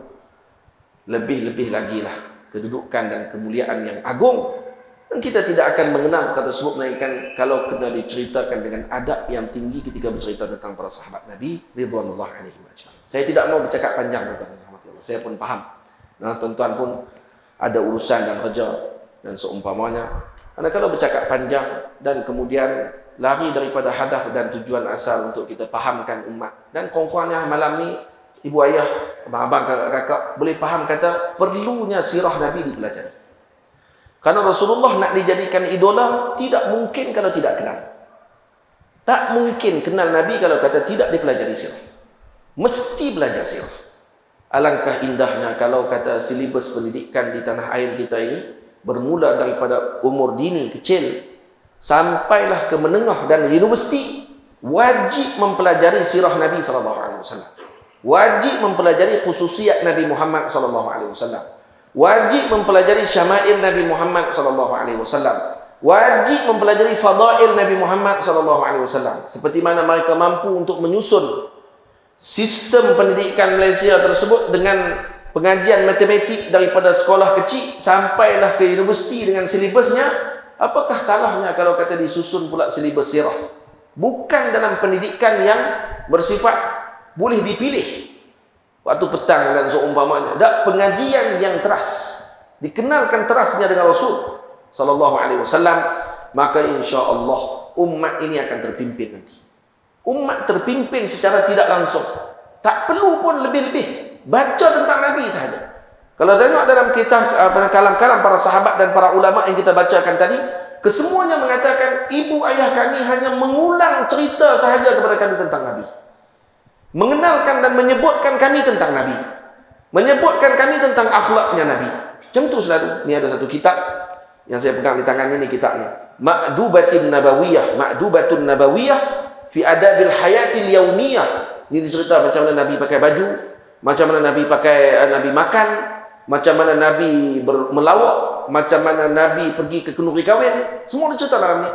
Lebih-lebih lagi lah kedudukan dan kemuliaan yang agung. Dan kita tidak akan mengenal kata tersebut melainkan kalau kena diceritakan dengan adab yang tinggi ketika bercerita tentang para sahabat Nabi ridwanullah alaihim ajma'in. Saya tidak mau bercakap panjang, tuan-tuan. Saya pun faham. Tuan-tuan pun ada urusan dan kerja dan seumpamanya. Karena kalau bercakap panjang dan kemudian lari daripada hadaf dan tujuan asal untuk kita fahamkan umat. Dan kurang-kurangnya malam ni, ibu ayah, abang-abang, kakak-kakak boleh faham kata perlunya sirah Nabi dipelajari. Karena Rasulullah nak dijadikan idola, tidak mungkin kalau tidak kenal. Tak mungkin kenal Nabi kalau kata tidak dipelajari sirah. Mesti belajar sirah. Alangkah indahnya kalau kata silibus pendidikan di tanah air kita ini bermula daripada umur dini kecil sampailah ke menengah dan universiti, wajib mempelajari sirah Nabi SAW. Wajib mempelajari khususiat Nabi Muhammad SAW. Wajib mempelajari syama'il Nabi Muhammad SAW. Wajib mempelajari fadail Nabi Muhammad SAW. Seperti mana mereka mampu untuk menyusun sistem pendidikan Malaysia tersebut dengan pengajian matematik daripada sekolah kecil sampailah ke universiti dengan silibusnya. Apakah salahnya kalau kata disusun pula silibus sirah? Bukan dalam pendidikan yang bersifat boleh dipilih. waktu petang dan seumpamanya. Tak pengajian yang teras, dikenalkan terasnya dengan Rasul sallallahu alaihi wasallam, maka insya-Allah umat ini akan terpimpin nanti. Umat terpimpin secara tidak langsung. Tak perlu pun lebih-lebih baca tentang Nabi sahaja. Kalau tengok dalam kisah kalam-kalam para sahabat dan para ulama yang kita bacakan tadi, kesemuanya mengatakan ibu ayah kami hanya mengulang cerita sahaja kepada kami tentang Nabi. Mengenalkan dan menyebutkan kami tentang Nabi. Menyebutkan kami tentang akhlaknya Nabi. Macam tu selalu. Ini ada satu kitab yang saya pegang di tangan ini, kitab ni. Ma'dubatun Nabawiyah fi adabil hayatil yaumiyah. Ini dicerita macam mana Nabi pakai baju, macam mana Nabi Nabi makan, macam mana Nabi melawak, macam mana Nabi pergi ke kenduri kahwin. Semua dicerita dalam ni.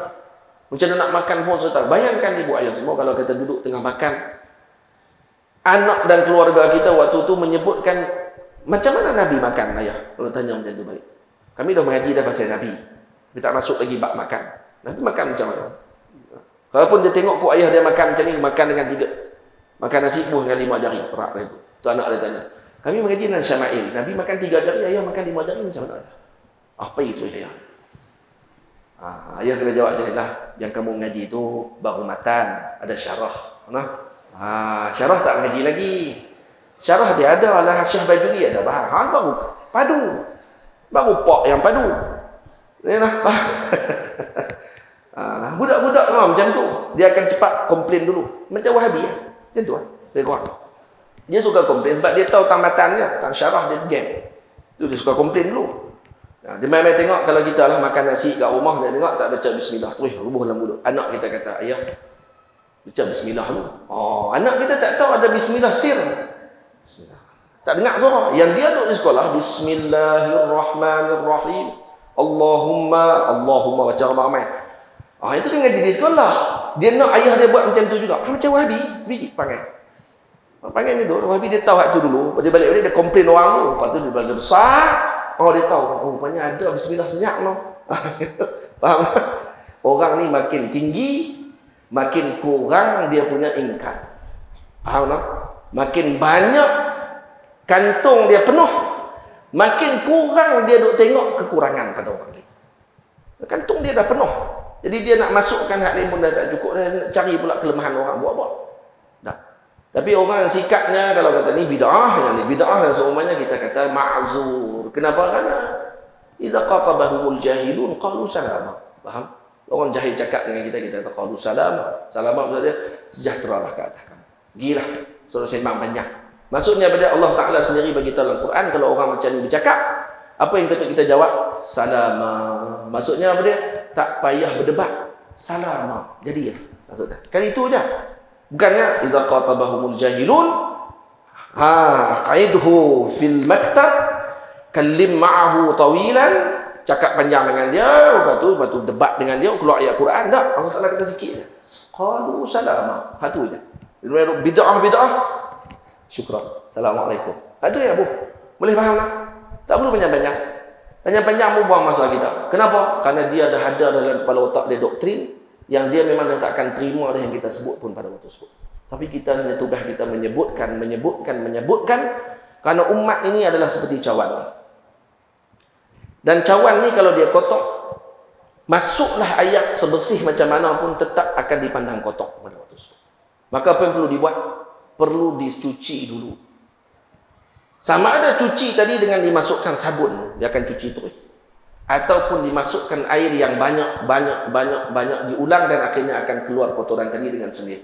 Macam mana nak makan pun cerita. Bayangkan ibu ayah semua kalau kita duduk tengah makan, anak dan keluarga kita waktu tu menyebutkan macam mana Nabi makan, ayah. Kalau tanya macam tu baik. Kami dah mengaji dah pasal Nabi. Kita tak masuk lagi bab makan. Nabi makan macam mana? Walaupun dia tengok kok ayah dia makan macam ni, makan dengan 3. Makan nasi buah dengan 5 jari. Perak lah itu. Tu anak dia tanya. Kami mengaji dengan Syama'il. Nabi makan 3 jari, ayah makan 5 jari macam mana? Apa itu ayah? Ayah kena jawab macam ni lah. Yang kamu mengaji itu baru matan. Ada syarah. Syarah tak mengaji lagi. Syarah dia ada ala Hasyah Bajuri, ada bahan baru padu. Baru pak yang padu. Ni lah. Budak-budak macam tu. Dia akan cepat komplain dulu. Macam Wahabi ya. Macam tu lah. Dia suka komplain sebab dia tahu tamatan dia, tang syarah dia game. Tu dia suka komplain dulu. Dia main-main tengok kalau kita lah makan nasi kat rumah, dia tengok tak baca bismillah terus rubuh dalam mulut. Anak kita kata, ayah baca bismillah dulu. Anak kita tak tahu ada bismillah sir. Bismillah. Tak dengar suara. Yang dia duduk di sekolah, bismillahirrahmanirrahim. Allahumma baca ramai-ramai. Itu dia ngaji di sekolah. Dia nak ayah dia buat macam tu juga. Macam Wahabi, sedikit panggil. Panggil ni tu, Wahabi dia tahu hak tu dulu. Dia balik-balik dia komplain orang tu. Lepas tu dia balik besar. Dia tahu. Rupanya ada bismillah senyap no. Faham? Orang ni makin tinggi, makin kurang dia punya ingkar. Faham tak? Makin banyak kantung dia penuh, makin kurang dia duk tengok kekurangan pada orang lain. Kantung dia dah penuh. Jadi dia nak masukkan hak lain pun dah tak cukup. Dia nak cari pula kelemahan orang. Buat-buat. Tak. Tapi orang sikapnya kalau kata ni bid'ah, yang ni bid'ah dan seumpamanya kita kata ma'zur. Kenapa? Karena idza qatabahumul jahilun qalu salama. Faham? Orang jahil cakap dengan kita kata qalu salama. Salama maksudnya sejahteralah ke atas kamu. Gilah. Suruh sembang banyak. Maksudnya pada Allah Ta'ala sendiri bagi tahu dalam Quran, kalau orang macam ni bercakap, apa yang kita jawab? Salama. Maksudnya apa dia? Tak payah berdebat. Salama. Jadi ya. Maksudnya. Kali itu je. Bukannya idza qatabahumul jahilun qaidhu fil maktab kallim ma'ahu tawilan, cakap panjang dengan dia, lepas tu debat dengan dia, keluar ayat Quran. Tak. Allah Ta'ala kata sikit je. Qalu salama. Itu je. Bid'ah. Syukran. Assalamualaikum. Itu ya bu. Boleh faham tak? Tak perlu panjang-panjang. Panjang-panjang mu buang masa kita. Kenapa? Karena dia dah ada dalam kepala otak dia doktrin yang dia memang dah tak akan terima dah yang kita sebut pun pada waktu tersebut. Tapi kita hanya tugas kita menyebutkan. Karena umat ini adalah seperti cawan ni. Dan cawan ni kalau dia kotor, masuklah ayat sebersih macam mana pun tetap akan dipandang kotor pada waktu tersebut. Maka apa yang perlu dibuat? Perlu dicuci dulu. Sama ada cuci tadi dengan dimasukkan sabun, dia akan cuci terus. Ataupun dimasukkan air yang banyak diulang dan akhirnya akan keluar kotoran tadi dengan sendiri.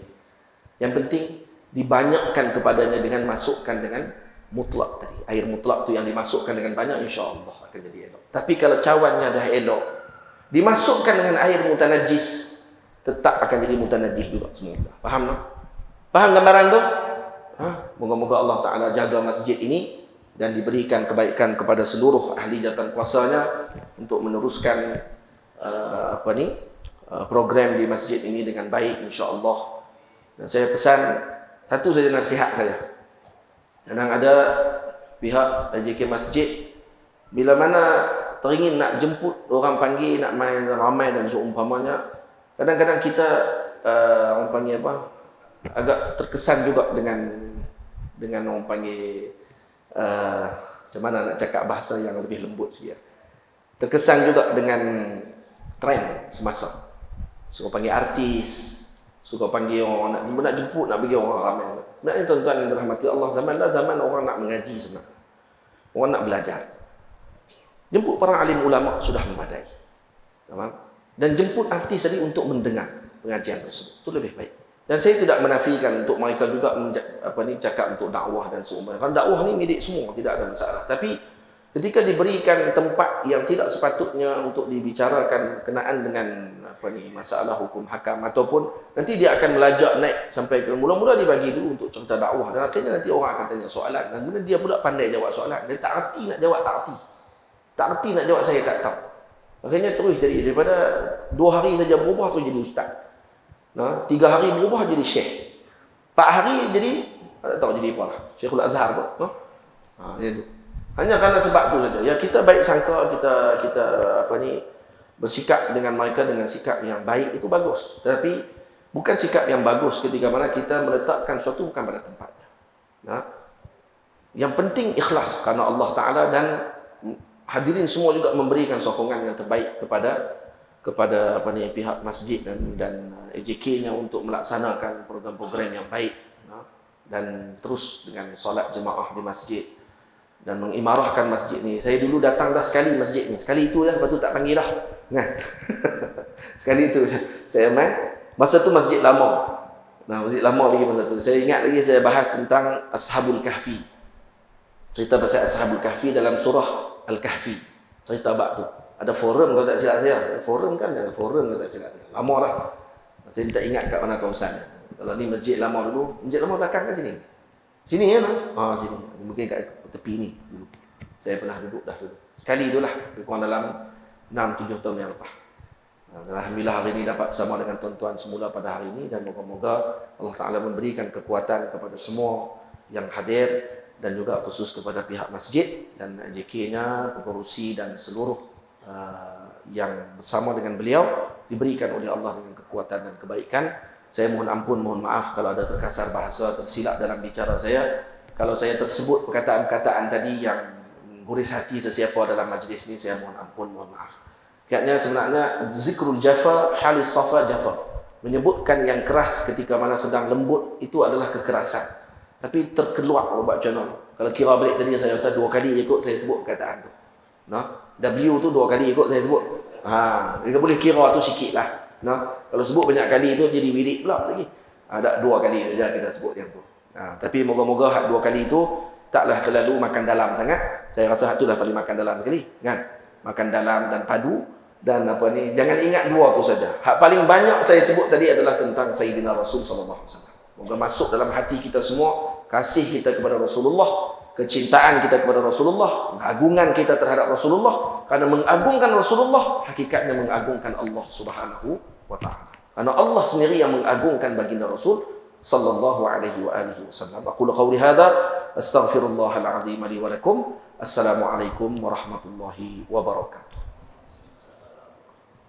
Yang penting dibanyakkan kepadanya dengan masukkan dengan mutlak tadi. Air mutlak tu yang dimasukkan dengan banyak, insya-Allah akan jadi elok. Tapi kalau cawannya dah elok, dimasukkan dengan air mutanajis, tetap akan jadi mutanajis juga semua. Faham tak? Faham gambaran tu? Moga-moga Allah Ta'ala jaga masjid ini dan diberikan kebaikan kepada seluruh ahli jawatan kuasanya untuk meneruskan program di masjid ini dengan baik, insya-Allah. Dan saya pesan satu saja nasihat saya. Kadang ada pihak JK Masjid, bila mana teringin nak jemput orang panggil, nak main ramai dan seumpamanya, kadang-kadang kita orang panggil agak terkesan juga dengan dengan orang panggil macam mana nak cakap bahasa yang lebih lembut sikit. Terkesan juga dengan trend semasa. Suka panggil artis, suka panggil orang nak jemput, nak bagi orang ramai. Sebenarnya tuan-tuan yang dirahmati Allah, zaman orang nak mengaji sebenarnya. Orang nak belajar. Jemput para alim ulama sudah memadai. Tamam? Dan jemput artis tadi untuk mendengar pengajian tersebut. Itu lebih baik. Dan saya tidak menafikan untuk mereka juga cakap untuk dakwah dan seumpamanya. Kan dakwah ni milik semua, tidak ada masalah. Tapi ketika diberikan tempat yang tidak sepatutnya untuk dibicarakan kenaan dengan masalah hukum hakam, ataupun nanti dia akan melajak naik sampai ke mula-mula dibagi dulu untuk cerita dakwah, dan akhirnya nanti orang akan tanya soalan, dan kemudian dia pula pandai jawab soalan. Dia tak erti nak jawab, tak erti nak jawab, saya tak tahu. Akhirnya terus jadi, daripada 2 hari saja berubah terus jadi ustaz. 3 hari berubah jadi syekh. 4 hari jadi tak tahu jadi apa lah. Syekhul Azhar pun. Hanya kerana sebab tu saja. Ya, kita baik sangka, kita bersikap dengan mereka dengan sikap yang baik, itu bagus. Tapi bukan sikap yang bagus ketika mana kita meletakkan sesuatu bukan pada tempatnya. Yang penting ikhlas kerana Allah Taala, dan hadirin semua juga memberikan sokongan yang terbaik kepada pihak masjid dan AJK-nya untuk melaksanakan program-program yang baik, dan terus dengan solat jemaah di masjid dan mengimarahkan masjid ni. Saya dulu datang dah sekali masjid ni, sekali itu lepas tu tak panggil dah kan. Sekali itu saya main, masa tu masjid lama. Masjid lama lagi masa tu. Saya ingat lagi saya bahas tentang Ashabul Kahfi. Cerita pasal Ashabul Kahfi dalam surah Al-Kahfi. Cerita bab tu. Ada forum kalau tak silap saya. Forum kan ada forum kalau tak silap saya. Lama lah. Saya tak ingat kat mana kawasan. Kalau ni masjid lama dulu, masjid lama belakang kat sini. Sini ya, sini. Mungkin kat tepi ni dulu. Saya pernah duduk dah dulu. Sekali itulah, lebih kurang dalam 6-7 tahun yang lepas. Dan alhamdulillah hari ini dapat bersama dengan tuan-tuan semula pada hari ini, dan moga-moga Allah Taala memberikan kekuatan kepada semua yang hadir, dan juga khusus kepada pihak masjid dan AJK-nya, pengurusi dan seluruh yang bersama dengan beliau diberikan oleh Allah dengan kekuatan dan kebaikan. Saya mohon ampun, mohon maaf kalau ada terkasar bahasa, tersilap dalam bicara saya. Kalau saya tersebut perkataan-perkataan tadi yang guris hati sesiapa dalam majlis ini, saya mohon ampun, mohon maaf. Katanya sebenarnya zikrul jafa halis safa jafa. Menyebutkan yang keras ketika mana sedang lembut itu adalah kekerasan. Tapi terkeluar buat channel. Kalau kira balik tadi saya rasa 2 kali ikut saya sebut perkataan tu. W tu 2 kali ikut saya sebut. Kita boleh kira tu sikit lah. Kalau sebut banyak kali tu jadi wirid pula lagi. Ada 2 kali saja kita sebut yang tu. Tapi moga-moga hak 2 kali tu taklah terlalu makan dalam sangat. Saya rasa hak tu dah paling makan dalam sekali, kan? Makan dalam dan padu dan jangan ingat 2 tu saja. Hak paling banyak saya sebut tadi adalah tentang Sayyidina Rasul sallallahu alaihi wasallam. Moga masuk dalam hati kita semua kasih kita kepada Rasulullah, kecintaan kita kepada Rasulullah, pengagungan kita terhadap Rasulullah. Karena mengagungkan Rasulullah hakikatnya mengagungkan Allah Subhanahu wa taala. Karena Allah sendiri yang mengagungkan baginda Rasul sallallahu alaihi wa alihi wasallam. Aqulu qawli hadza astaghfirullahal azim li wa lakum. Assalamualaikum warahmatullahi wabarakatuh.